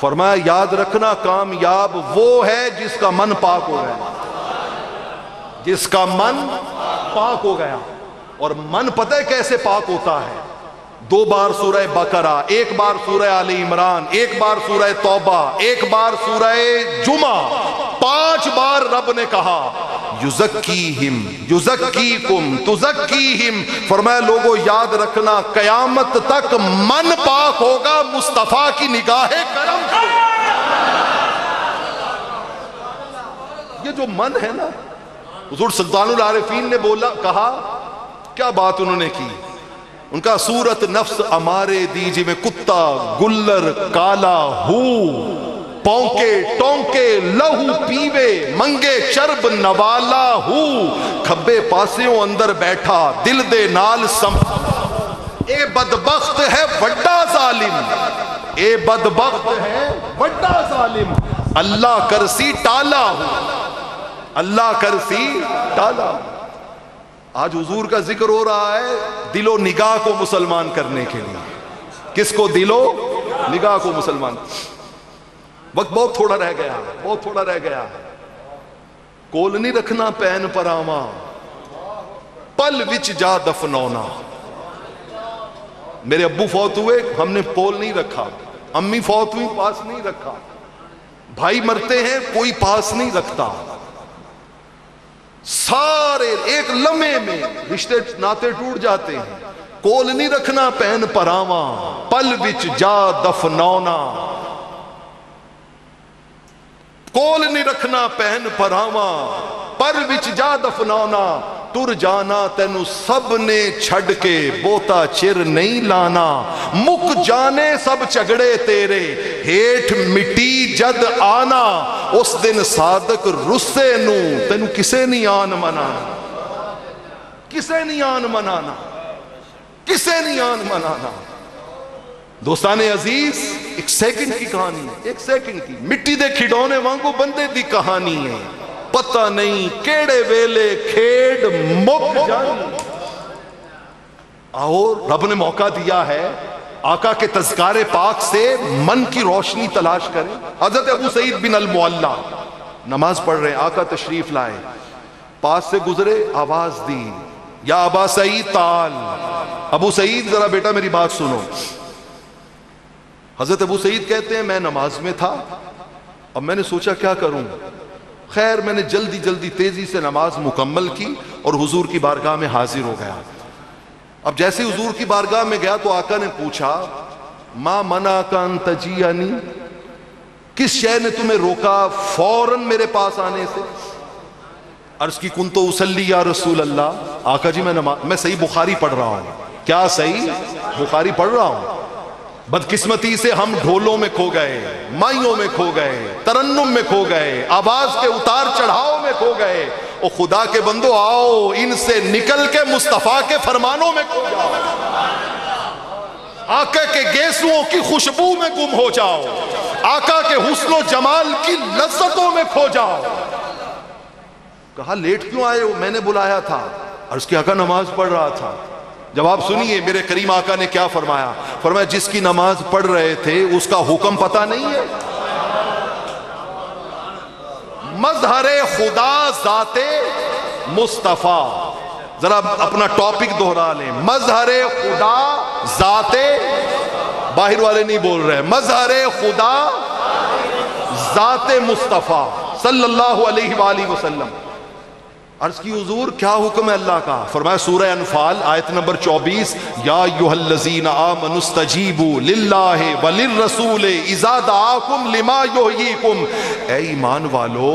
فرمایا یاد رکھنا کامیاب وہ ہے جس کا من پاک ہو گیا، جس کا من پاک ہو گیا۔ اور من پتہ ہے کیسے پاک ہوتا ہے؟ 2 بار سورہ بقرہ، 1 بار سورہ آل عمران، 1 بار سورہ توبہ، 1 بار سورہ جمعہ، 5 بار رب نے کہا یزکیہم یزکیکم تزکیہم۔ فرمایا لوگوں یاد رکھنا قیامت تک من پاک ہوگا مصطفیٰ کی نگاہ کرم سے۔ یہ جو من ہے نا، حضور سلطان العارفین نے کہا، کیا بات انہوں نے کی؟ ان کا صورت نفس امارے دیجی میں کتا گلر کالا ہو، پونکے ٹونکے لہو پیوے منگے چرب نوالا ہو کھبے پاسیوں اندر بیٹھا دل دے نال سم اے بدبخت ہے بڑا ظالم اے بدبخت ہے بڑا ظالم اللہ کرسی ٹالا ہو اللہ کرسی ٹالا. آج حضور کا ذکر ہو رہا ہے دل و نگاہ کو مسلمان کرنے کے لیے. کس کو؟ دل و نگاہ کو مسلمان. وقت بہت تھوڑا رہ گیا بہت تھوڑا رہ گیا. کول نہیں رکھنا پین پر آواں پل وچ جا دفنونا. میرے ابو فوت ہوئے ہم نے پول نہیں رکھا, امی فوت ہوئی پاس نہیں رکھا, بھائی مرتے ہیں کوئی پاس نہیں رکھتا. سارے ایک لمحے میں رشتے ناتے ٹوٹ جاتے ہیں. کول نہیں رکھنا پین پراواں پل وچ جا دفنونا. کول نہیں رکھنا پین پراواں پل وچ جا دفنونا. ٹر جانا تینو سب نے چھڑ کے بوتا چر نہیں لانا. مک جانے سب جھگڑے تیرے ہیٹھ مٹی جد آنا. اس دن صادق رسے نو تینو کسے نہیں آن منانا, کسے نہیں آن منانا, کسے نہیں آن منانا. دوستان عزیز ایک سیکنڈ کی کہانی ہے, ایک سیکنڈ کی. مٹی دے کھڈونے وانگو بندے دی کہانی ہے. پتہ نہیں کیڑے ویلے کھیڑ مک جانی. اور رب نے موقع دیا ہے آقا کے تذکار پاک سے من کی روشنی تلاش کریں. حضرت ابو سعید بن المعلا نماز پڑھ رہے ہیں, آقا تشریف لائے, پاس سے گزرے, آواز دی یا ابا سعید تعال. ابو سعید ذرا بیٹا میری بات سنو. حضرت ابو سعید کہتے ہیں میں نماز میں تھا, اب میں نے سوچا کیا کروں. خیر میں نے جلدی جلدی تیزی سے نماز مکمل کی اور حضور کی بارگاہ میں حاضر ہو گیا. اب جیسے حضور کی بارگاہ میں گیا تو آقا نے پوچھا ما منعک ان تجیانی, کس شے نے تمہیں روکا فوراً میرے پاس آنے سے. عرض کی کنت اصلی یا رسول اللہ. آقا جی میں صحیح بخاری پڑھ رہا ہوں. کیا صحیح بخاری پڑھ رہا ہوں. بدقسمتی سے ہم ڈھولوں میں کھو گئے, مائیوں میں کھو گئے, ترنم میں کھو گئے, آواز کے اتار چڑھاؤ میں کھو گئے. او خدا کے بندو آؤ ان سے نکل کے مصطفیٰ کے فرمانوں میں کھو جاؤ, آقا کے گیسوؤں کی خوشبو میں گم ہو جاؤ, آقا کے حسن و جمال کی لذتوں میں کھو جاؤ. کہا لیٹ کیوں آئے ہو؟ میں نے بلایا تھا. عرض کی آقا نماز پڑھ رہا تھا. جواب سنیے میرے کریم آقا نے کیا فرمایا. فرمایا جس کی نماز پڑھ رہے تھے اس کا حکم پتہ نہیں ہے. مظہر خدا ذات مصطفیٰ, ذرا اپنا ٹاپک دوہرا لیں. مظہر خدا ذات, باہر والے نہیں بول رہے, مظہر خدا ذات مصطفیٰ صلی اللہ علیہ وآلہ وسلم. عرض کی حضور کیا حکم ہے اللہ کا؟ فرمایا سورہ انفال آیت نمبر 24 یا ایھا الذین آمنوا استجیبوا للہ وللرسول اذا دعاکم لما یحییکم. اے ایمان والو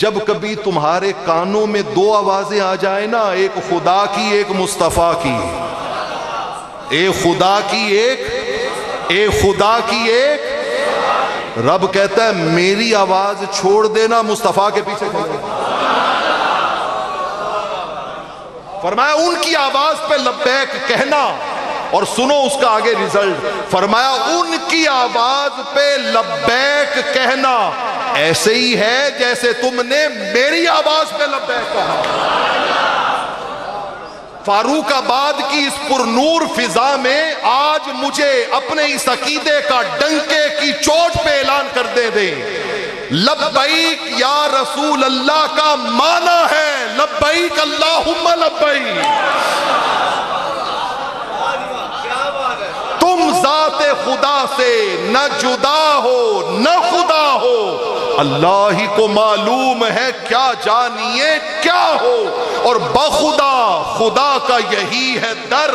جب کبھی تمہارے کانوں میں دو آوازیں آ جائیں نا, ایک خدا کی ایک مصطفیٰ کی, ایک خدا کی ایک خدا کی ایک, رب کہتا ہے میری آواز چھوڑ دینا مصطفیٰ کے پیچھے چلے. فرمایا ان کی آواز پہ لبیک کہنا اور سنو اس کا آگے ریزلٹ. فرمایا ان کی آواز پہ لبیک کہنا ایسے ہی ہے جیسے تم نے میری آواز پہ لبیک کہا. فاروق آباد کی اس پر نور فضا میں آج مجھے اپنے اس عقیدے کا ڈنکے کی چوٹ پہ اعلان کر دے لبیک یا رسول اللہ کا معنی ہے لبیک اللہم لبیک. تم ذات خدا سے نہ جدا ہو نہ خدا ہو, اللہ ہی کو معلوم ہے کیا جانیے کیا ہو, اور بخدا خدا کا یہی ہے در,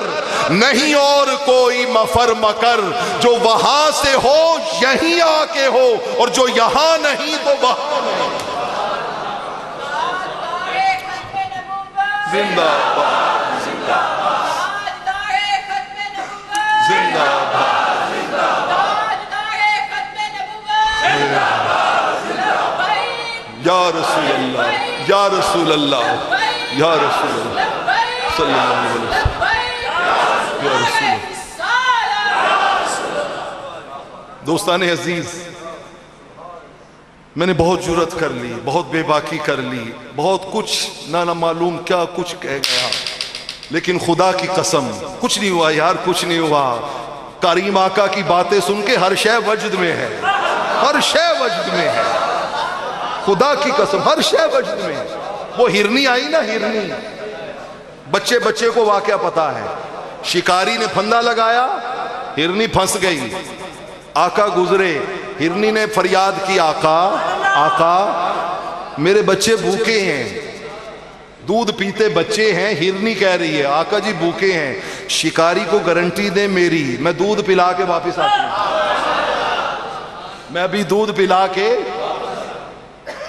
نہیں اور کوئی مفر مکر. جو وہاں سے ہو یہیں آ کے ہو, اور جو یہاں نہیں تو وہاں نہیں. زندہ باد زندہ باد زندہ باد. یا رسول اللہ یا رسول اللہ یا رسول اللہ صلی اللہ علیہ وسلم یا رسول اللہ۔ دوستان عزیز، میں نے بہت جرات کر لی، بہت بے باکی کر لی، بہت کچھ نہ معلوم کیا کچھ کہہ گیا، لیکن خدا کی قسم کچھ نہیں ہوا یار، کچھ نہیں ہوا۔ کریم آقا کی باتیں سن کے ہر شے وجد میں ہے، ہر شے وجد میں ہے، خدا کی قسم ہر شے وجد میں ہے۔ وہ ہرنی آئی نا، ہرنی، بچے کو واقعہ پتا ہے، شکاری نے پھندا لگایا، ہرنی پھنس گئی، آقا گزرے، ہرنی نے فریاد کی، آقا آقا میرے بچے بھوکے ہیں، دودھ پیتے بچے ہیں۔ ہرنی کہہ رہی ہے آقا جی بھوکے ہیں، شکاری کو گارنٹی دیں میری، میں دودھ پلا کے واپس آتی ہوں، میں ابھی دودھ پلا کے۔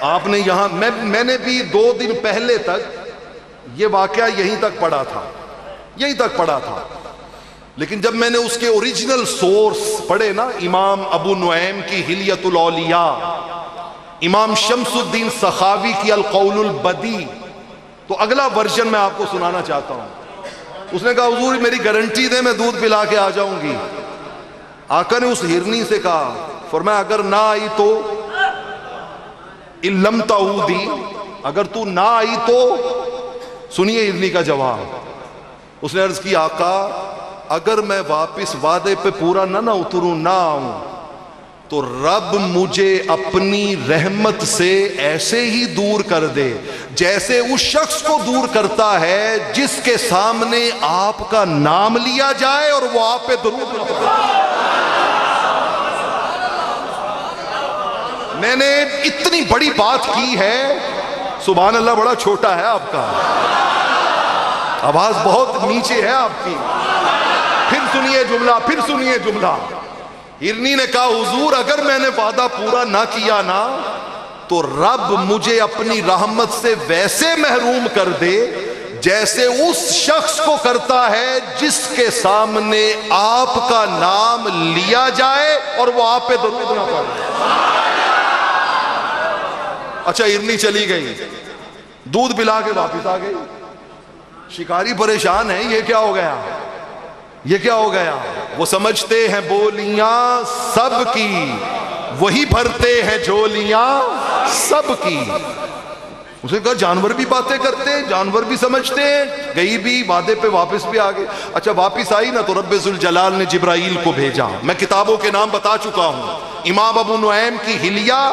آپ نے یہاں میں نے بھی 2 دن پہلے تک یہ واقعہ یہیں تک پڑھا تھا، لیکن جب میں نے اس کے اوریجنل سورس پڑھے نا، امام ابو نعیم کی حلیۃ الاولیاء، امام شمس الدین سخاوی کی القول البدی، تو اگلا ورژن میں آپ کو سنانا چاہتا ہوں۔ اس نے کہا حضور میری گارنٹی دے، میں دودھ پلا کے آ جاؤں گی۔ آقا نے اس ہرنی سے کہا، فرمایا اگر نہ آئی تو ان لم تعودی، اگر تو نہ آئی تو، سنیے ہرنی کا جواب۔ اس نے عرض کی آقا اگر میں واپس وعدے پہ پورا نہ اتروں، نہ آؤں، تو رب مجھے اپنی رحمت سے ایسے ہی دور کر دے جیسے اس شخص کو دور کرتا ہے جس کے سامنے آپ کا نام لیا جائے اور وہ آپ پہ درود پڑھے۔ میں نے اتنی بڑی بات کی ہے، سبحان اللہ، بڑا چھوٹا ہے آپ کا، آواز بہت نیچے ہے آپ کی۔ پھر سنیے جملہ، ہرنی نے کہا حضور اگر میں نے وعدہ پورا نہ کیا نا، تو رب مجھے اپنی رحمت سے ویسے محروم کر دے جیسے اس شخص کو کرتا ہے جس کے سامنے آپ کا نام لیا جائے اور وہ آپ پہ درود نہ پڑے۔ اچھا ہرنی چلی گئی، دودھ پلا کے واپس آ گئی، شکاری پریشان ہے، یہ کیا ہو گیا، یہ کیا ہو گیا؟ وہ سمجھتے ہیں بولیاں سب کی، وہی بھرتے ہیں جھولیاں سب کی۔ اس نے کہا جانور بھی باتیں کرتے ہیں، جانور بھی سمجھتے ہیں، گئی بھی وعدے پہ واپس بھی آ گئے۔ اچھا واپس آئی نا، تو رب ذوالجلال نے جبرائیل کو بھیجا۔ میں کتابوں کے نام بتا چکا ہوں، امام ابو نعیم کی حلیہ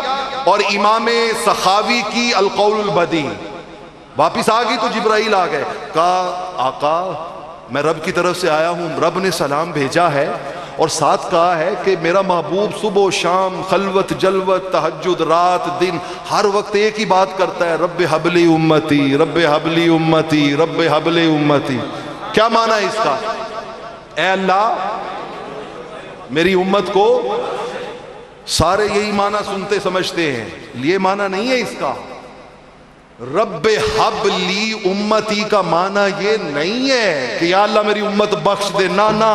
اور امام سخاوی کی القول البدی۔ واپس آ گئی تو جبرائیل آ گئے، کہا آقا میں رب کی طرف سے آیا ہوں، رب نے سلام بھیجا ہے اور ساتھ کہا ہے کہ میرا محبوب صبح و شام، خلوت جلوت، تہجد، رات دن، ہر وقت ایک ہی بات کرتا ہے، رب حبلی امتی، رب حبلی امتی، رب حبلی امتی۔ کیا معنی ہے اس کا؟ اے اللہ میری امت کو، سارے یہی معنی سنتے سمجھتے ہیں، یہ معنی نہیں ہے اس کا۔ رب حب لی امتی کا معنی یہ نہیں ہے کہ یا اللہ میری امت بخش دے، نہ،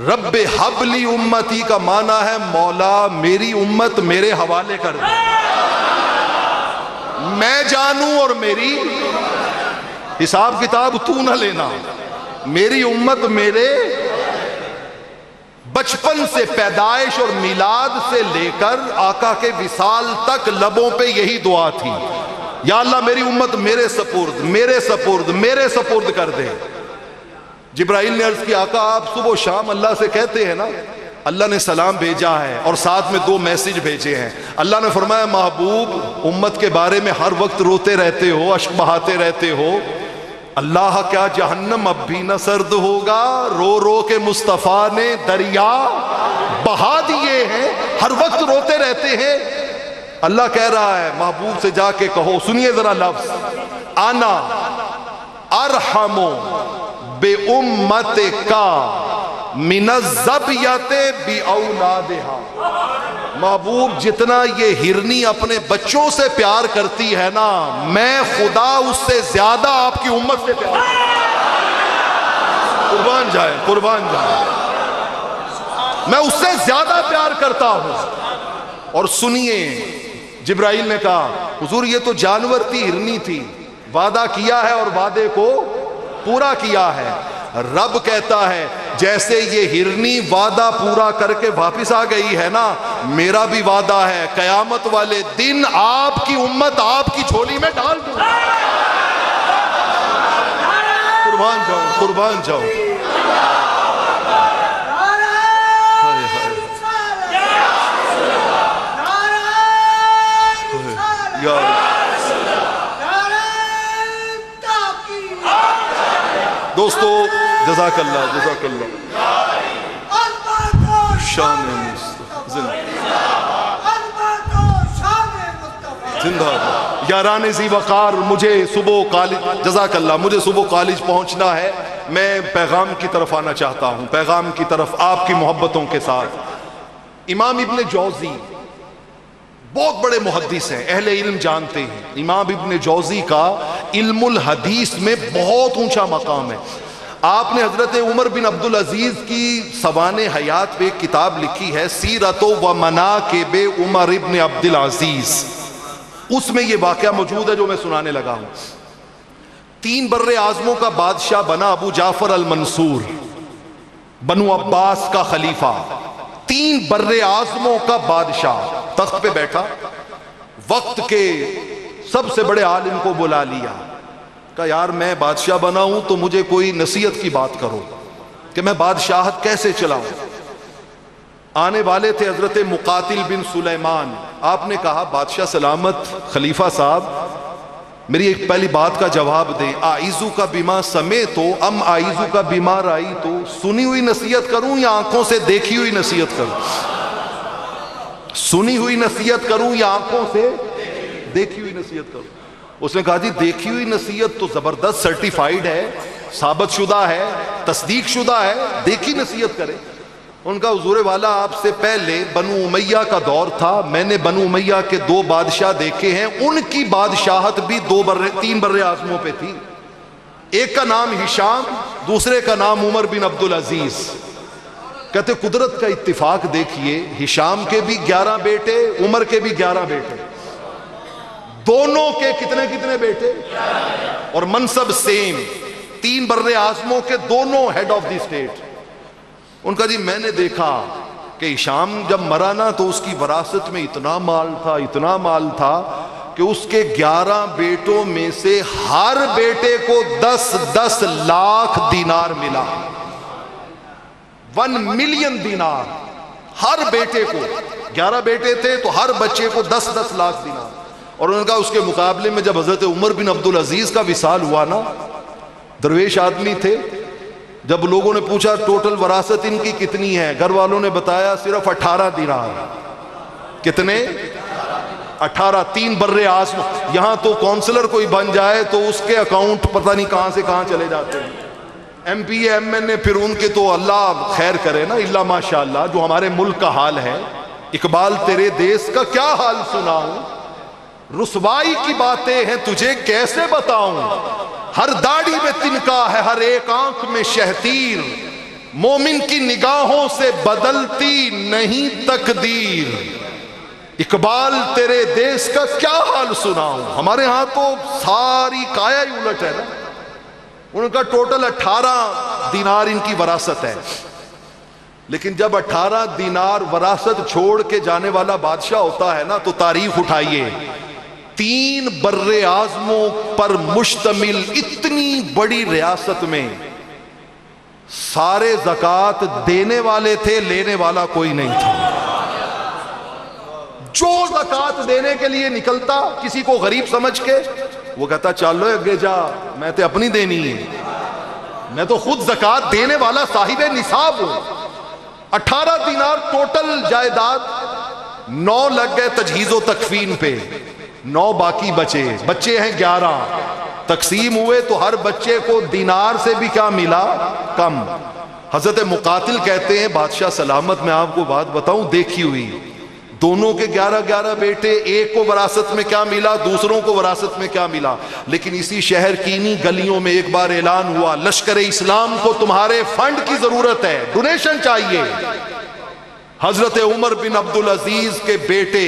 رب حب لی امتی کا معنی ہے مولا میری امت میرے حوالے کر دے، میں جانوں اور میری حساب کتاب تو نہ لینا، میری امت میرے بچپن سے، پیدائش اور میلاد سے لے کر آقا کے وصال تک لبوں پہ یہی دعا تھی، یا اللہ میری امت میرے سپرد، میرے سپرد، میرے سپرد کر دے۔ جبرائیل نے عرض کیا آقا آپ صبح و شام اللہ سے کہتے ہیں نا، اللہ نے سلام بھیجا ہے اور ساتھ میں 2 میسج بھیجے ہیں۔ اللہ نے فرمایا محبوب امت کے بارے میں ہر وقت روتے رہتے ہو، اشک بہاتے رہتے ہو، اللہ کیا جہنم اب بھی نہ سرد ہوگا، رو رو کے مصطفیٰ نے دریا بہا دیے ہیں، ہر وقت روتے رہتے ہیں۔ اللہ کہہ رہا ہے محبوب سے جا کے کہو، سنیے ذرا لفظ، انا ارحم بے امت کا من الذبیۃ باولادہا۔ محبوب جتنا یہ ہرنی اپنے بچوں سے پیار کرتی ہے نا، میں خدا اس سے زیادہ آپ کی امت سے پیار کرتا ہوں۔ قربان جائے، قربان جائے، میں اس سے زیادہ پیار کرتا ہوں۔ اور سنیے جبرائیل نے کہا حضور یہ تو جانور تھی، ہرنی تھی، وعدہ کیا ہے اور وعدے کو پورا کیا ہے۔ رب کہتا ہے جیسے یہ ہرنی وعدہ پورا کر کے واپس آ گئی ہے نا، میرا بھی وعدہ ہے قیامت والے دن آپ کی امت آپ کی جھولی میں ڈال دوں۔ قربان جاؤں، قربان جاؤں۔ دوستو جزاک اللہ، جزاک اللہ، شان زندہ یاران ذی وقار۔ مجھے صبح کالج، جزاک اللہ، مجھے صبح کالج پہنچنا ہے، میں پیغام کی طرف آنا چاہتا ہوں، پیغام کی طرف آپ کی محبتوں کے ساتھ۔ امام ابن جوزی بہت بڑے محدث ہیں، اہل علم جانتے ہیں، امام ابن جوزی کا علم الحدیث میں بہت اونچا مقام ہے۔ آپ نے حضرت عمر بن عبدالعزیز کی سوانح حیات پہ ایک کتاب لکھی ہے، سیرت و مناقب عمر ابن عبدالعزیز، اس میں یہ واقعہ موجود ہے جو میں سنانے لگا ہوں۔ 3 بر اعظموں کا بادشاہ بنا ابو جعفر المنصور، بنو عباس کا خلیفہ، 3 بر اعظموں کا بادشاہ تخت پہ بیٹھا، وقت کے سب سے بڑے عالم کو بلا لیا، کہا یار میں بادشاہ بنا ہوں تو مجھے کوئی نصیحت کی بات کرو کہ میں بادشاہت کیسے چلاؤں۔ آنے والے تھے حضرت مقاتل بن سلیمان۔ آپ نے کہا بادشاہ سلامت، خلیفہ صاحب میری ایک پہلی بات کا جواب دیں، آئیزو کا بیما سمیت ہو ام آئیزو کا بیمار آئی تو، سنی ہوئی نصیحت کروں یا آنکھوں سے دیکھی ہوئی نصیحت کروں؟ سنی ہوئی نصیحت کروں یا آنکھوں سے دیکھی ہوئی نصیحت کروں؟ اس نے کہا جی دیکھی ہوئی نصیحت تو زبردست سرٹیفائیڈ ہے، ثابت شدہ ہے، تصدیق شدہ ہے، دیکھی نصیحت کرے۔ ان کا حضور والا آپ سے پہلے بنو امیہ کا دور تھا، میں نے بنو امیہ کے 2 بادشاہ دیکھے ہیں، ان کی بادشاہت بھی 3 بر اعظموں پہ تھی، ایک کا نام ہشام، دوسرے کا نام عمر بن عبدالعزیز۔ کہتے قدرت کا اتفاق دیکھیے، ہشام کے بھی 11 بیٹے، عمر کے بھی 11 بیٹے، دونوں کے کتنے بیٹے اور منصب سیم، 3 بر اعظموں کے دونوں ہیڈ آف دی اسٹیٹ۔ ان کا جی میں نے دیکھا کہ ہشام جب مرا نا تو اس کی وراثت میں اتنا مال تھا کہ اس کے 11 بیٹوں میں سے ہر بیٹے کو 10 لاکھ دینار ملا، 1 ملین دینار ہر بیٹے کو۔ 11 بیٹے تھے تو ہر بچے کو 10 لاکھ دینار۔ اور ان کا اس کے مقابلے میں جب حضرت عمر بن عبدالعزیز کا وصال ہوا نا، درویش آدمی تھے، جب لوگوں نے پوچھا ٹوٹل وراثت ان کی کتنی ہے، گھر والوں نے بتایا صرف 18 دینار۔ کتنے؟ 18۔ 3 بر اعظم، یہاں تو کونسلر کوئی بن جائے تو اس کے اکاؤنٹ پتہ نہیں کہاں سے کہاں چلے جاتے ہیں، M P A M N A, پھر ان کے تو اللہ خیر کرے نا، اللہ ماشاءاللہ۔ جو ہمارے ملک کا حال ہے، اقبال تیرے دیس کا کیا حال سناؤں، رسوائی کی باتیں ہیں تجھے کیسے بتاؤں، ہر داڑھی میں تنکا ہے، ہر ایک آنکھ میں شہتیر، مومن کی نگاہوں سے بدلتی نہیں تقدیر، اقبال تیرے دیس کا کیا حال سناؤں۔ ہمارے ہاں تو ساری کایا ہی الٹ ہے نا۔ ان کا ٹوٹل 18 دینار ان کی وراثت ہے، لیکن جب 18 دینار وراثت چھوڑ کے جانے والا بادشاہ ہوتا ہے نا تو تاریخ اٹھائیے، 3 بر اعظموں پر مشتمل اتنی بڑی ریاست میں سارے زکوٰۃ دینے والے تھے، لینے والا کوئی نہیں تھا۔ جو زکوٰۃ دینے کے لیے نکلتا کسی کو غریب سمجھ کے، وہ کہتا چلو اگے جا، میں تے اپنی دینی ہے، میں تو خود زکوٰۃ دینے والا صاحب نصاب ہوں۔ 18 دینار ٹوٹل جائیداد، 9 لگ گئے تجہیز و تکفین پہ، 9 باقی بچے ہیں 11، تقسیم ہوئے تو ہر بچے کو دینار سے بھی کیا ملا؟ کم۔ حضرت مقاتل کہتے ہیں بادشاہ سلامت میں آپ کو بات بتاؤں دیکھی ہوئی، دونوں کے 11 بیٹے، ایک کو وراثت میں کیا ملا، دوسروں کو وراثت میں کیا ملا، لیکن اسی شہر کی انہی گلیوں میں ایک بار اعلان ہوا لشکر اسلام کو تمہارے فنڈ کی ضرورت ہے، ڈونیشن چاہیے۔ حضرت عمر بن عبدالعزیز کے بیٹے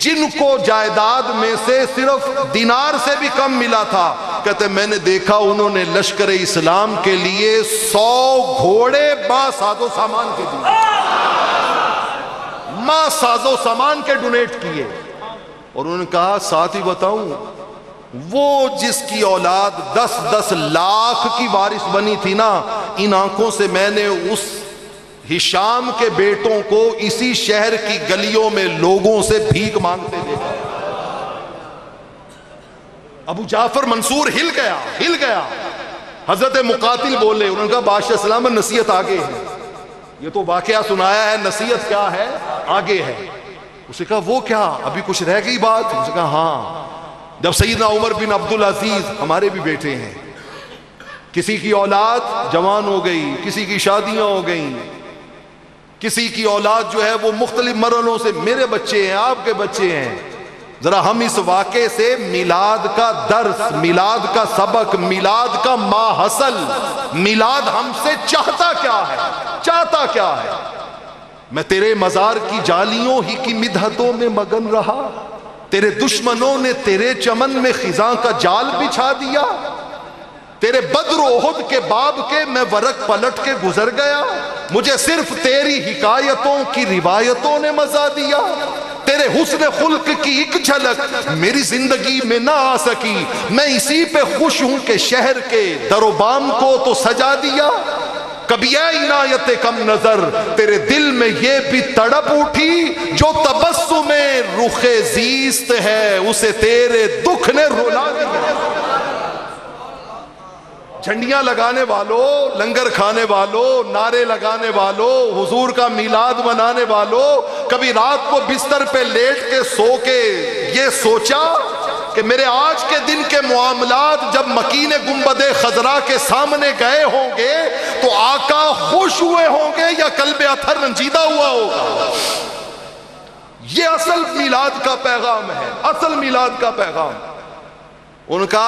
جن کو جائیداد میں سے صرف دینار سے بھی کم ملا تھا، کہتے میں نے دیکھا انہوں نے لشکر اسلام کے لیے 100 گھوڑے ماں ساز و سامان کے دیے، ماں ساز و سامان کے ڈونیٹ کیے۔ اور انہوں نے کہا ساتھ ہی بتاؤں، وہ جس کی اولاد 10-10 لاکھ کی وارث بنی تھی نا، ان آنکھوں سے میں نے اس ہشام کے بیٹوں کو اسی شہر کی گلیوں میں لوگوں سے بھیک مانگتے دیکھا۔ ابو جعفر منصور ہل گیا۔ حضرت مقاتل بولے، انہوں نے کہا بادشاہ اسلام نصیحت آگے ہے، یہ تو واقعہ سنایا ہے، نصیحت کیا ہے آگے ہے۔ اسے کہا وہ کیا، ابھی کچھ رہ گئی بات؟ اسے کہا ہاں، جب سیدنا عمر بن عبدالعزیز، ہمارے بھی بیٹے ہیں، کسی کی اولاد جوان ہو گئی، کسی کی شادیاں ہو گئیں، کسی کی اولاد جو ہے وہ مختلف مرحلوں سے، میرے بچے ہیں، آپ کے بچے ہیں، ذرا ہم اس واقعے سے میلاد کا درس، میلاد کا سبق، میلاد کا ماحصل، میلاد ہم سے چاہتا کیا ہے؟ میں تیرے مزار کی جالیوں ہی کی مدحتوں میں مگن رہا، تیرے دشمنوں نے تیرے چمن میں خزاں کا جال بچھا دیا، تیرے بدر و احد کے باب کے میں ورق پلٹ کے گزر گیا، مجھے صرف تیری حکایتوں کی روایتوں نے مزہ دیا، تیرے حسن خلق کی ایک جھلک میری زندگی میں نہ آ سکی، میں اسی پہ خوش ہوں کہ شہر کے در و بام کو تو سجا دیا۔ کبھی اے عنایت کم نظر تیرے دل میں یہ بھی تڑپ اٹھی، جو تبسم رخ زیست ہے اسے تیرے دکھ نے رلا دیا۔ جھنڈیاں لگانے والوں، لنگر کھانے والوں، نعرے لگانے والوں، حضور کا میلاد منانے والوں، کبھی رات کو بستر پہ لیٹ کے سو کے یہ سوچا کہ میرے آج کے دن کے معاملات جب مکین گنبد خضرا کے سامنے گئے ہوں گے تو آقا خوش ہوئے ہوں گے یا قلب اطہر رنجیدہ ہوا ہوگا؟ یہ اصل میلاد کا پیغام ہے، اصل میلاد کا پیغام۔ ان کا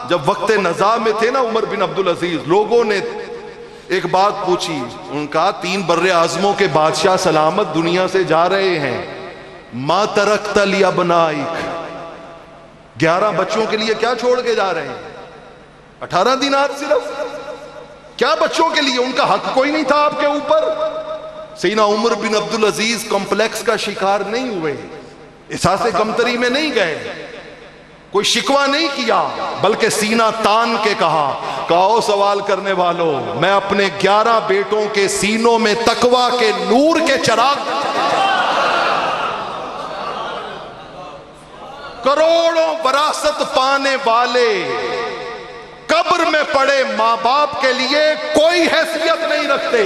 جب وقت نزاع میں تھے نا عمر بن عبدالعزیز، لوگوں نے ایک بات پوچھی، ان کا 3 بر اعظموں کے بادشاہ سلامت دنیا سے جا رہے ہیں، ما ترکت لابنائک، 11 بچوں کے لیے کیا چھوڑ کے جا رہے ہیں؟ 18 دینار صرف، کیا بچوں کے لیے؟ ان کا حق کوئی نہیں تھا آپ کے اوپر؟ سیدنا عمر بن عبدالعزیز کمپلیکس کا شکار نہیں ہوئے، احساس کمتری میں نہیں گئے، کوئی شکوہ نہیں کیا، بلکہ سینہ تان کے کہو سوال کرنے والوں، میں اپنے 11 بیٹوں کے سینوں میں تقویٰ کے نور کے چراغ، کروڑوں وراثت پانے والے قبر میں پڑے ماں باپ کے لیے کوئی حیثیت نہیں رکھتے،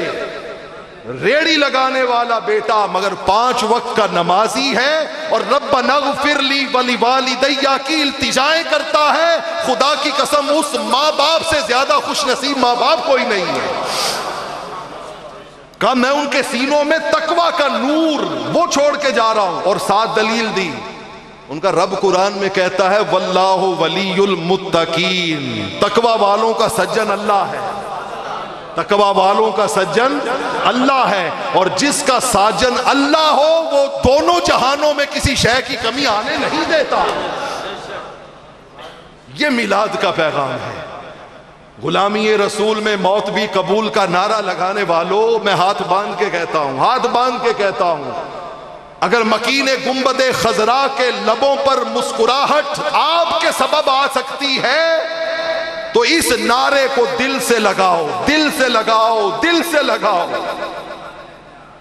ریڑی لگانے والا بیٹا مگر 5 وقت کا نمازی ہے اور ربنا اغفر لی ولوالدی کی التجائیں کرتا ہے۔ خدا کی قسم اس ماں باپ سے زیادہ خوش نصیب ماں باپ کوئی نہیں ہے۔ کہا میں ان کے سینوں میں تقویٰ کا نور وہ چھوڑ کے جا رہا ہوں، اور ساتھ دلیل دی، ان کا رب قرآن میں کہتا ہے واللہ ولی المتقین، تقویٰ والوں کا سجن اللہ ہے، تقویٰ والوں کا سجن اللہ ہے، اور جس کا ساجن اللہ ہو وہ دونوں جہانوں میں کسی شے کی کمی آنے نہیں دیتا۔ یہ میلاد کا پیغام ہے۔ غلامی رسول میں موت بھی قبول کا نعرہ لگانے والوں، میں ہاتھ باندھ کے کہتا ہوں، اگر مکین گنبد خضرا کے لبوں پر مسکراہٹ آپ کے سبب آ سکتی ہے تو اس نعرے کو دل سے لگاؤ۔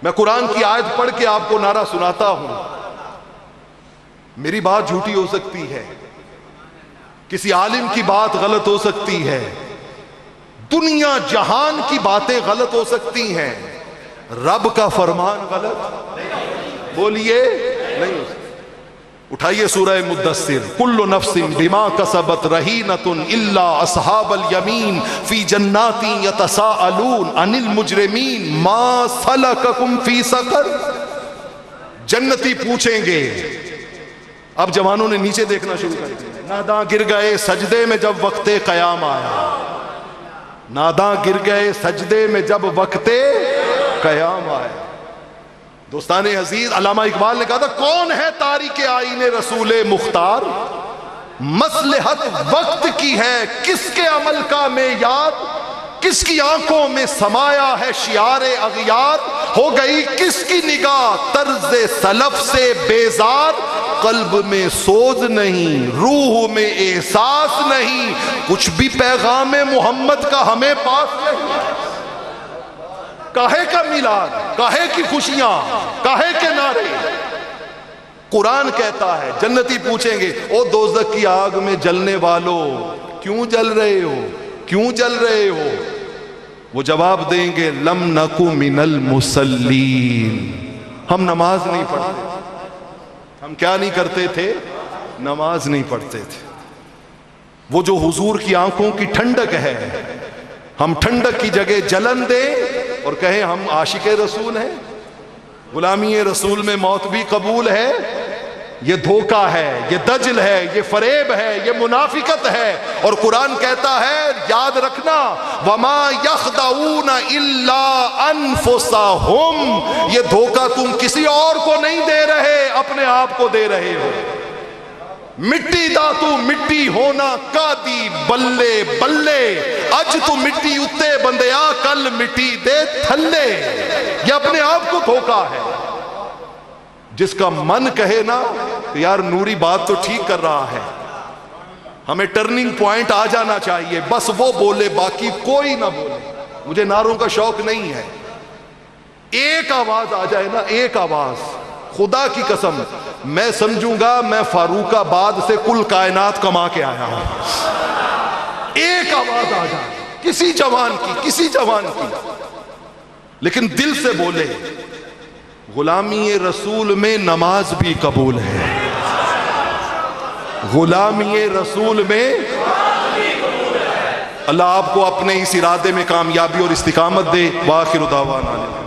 میں قرآن کی آیت پڑھ کے آپ کو نعرہ سناتا ہوں، میری بات جھوٹی ہو سکتی ہے، کسی عالم کی بات غلط ہو سکتی ہے، دنیا جہان کی باتیں غلط ہو سکتی ہیں، رب کا فرمان غلط بولیے نہیں ہو سکتا۔ اٹھائیے سورہ مدثر، کل نفس بما کسبت رہینۃ الا اصحاب الیمین فی جنات یتساءلون عن المجرمین ما سلککم فی سقر۔ جنتی پوچھیں گے، اب جوانوں نے نیچے دیکھنا شروع کر دیا، ناداں گر گئے سجدے میں جب وقت قیام آیا، ناداں گر گئے سجدے میں جب وقت قیام آیا۔ دوستان عزیز، علامہ اقبال نے کہا تھا کون ہے تاریک آئین رسول مختار، مصلحت وقت کی ہے کس کے عمل کا معیار، کس کی آنکھوں میں سمایا ہے شعار اغیار، ہو گئی کس کی نگاہ طرز سلف سے بیزار، قلب میں سوز نہیں روح میں احساس نہیں، کچھ بھی پیغام محمد کا ہمیں پاس نہیں، کاہے کا میلاد، کاہے کی خوشیاں، کاہے کے نعرے۔ قرآن کہتا ہے، جنتی پوچھیں گے او دوزخ کی آگ میں جلنے والوں کیوں جل رہے ہو، کیوں جل رہے ہو؟ وہ جواب دیں گے لم نکو من المصلین، ہم نماز نہیں پڑھتے۔ ہم کیا نہیں کرتے تھے؟ نماز نہیں پڑھتے تھے۔ وہ جو حضور کی آنکھوں کی ٹھنڈک ہے، ہم ٹھنڈک کی جگہ جلن دیں اور کہیں ہم عاشق رسول ہیں، غلامی رسول میں موت بھی قبول ہے، یہ دھوکہ ہے، یہ دجل ہے، یہ فریب ہے، یہ منافقت ہے۔ اور قرآن کہتا ہے یاد رکھنا وما یخدعون الا انفسہم، یہ دھوکہ تم کسی اور کو نہیں دے رہے، اپنے آپ کو دے رہے ہو۔ مٹی دا تو مٹی ہونا کا دی بلے بلے، اج تو مٹی اتے بندیا کل مٹی دے تھلے، یہ اپنے آپ کو دھوکہ ہے۔ جس کا من کہے نا کہ یار نوری بات تو ٹھیک کر رہا ہے، ہمیں ٹرننگ پوائنٹ آ جانا چاہیے، بس وہ بولے باقی کوئی نہ بولے، مجھے نعروں کا شوق نہیں ہے، ایک آواز آ جائے نا، ایک آواز، خدا کی قسم میں سمجھوں گا میں فاروق آباد سے کل کائنات کما کے آیا ہوں۔ ایک آواز آ جائے کسی جوان کی، کسی جوان کی، لیکن دل سے بولے غلامی رسول میں نماز بھی قبول ہے، غلامی رسول میں۔ اللہ آپ کو اپنے اس ارادے میں کامیابی اور استقامت دے۔ وآخر دعوانا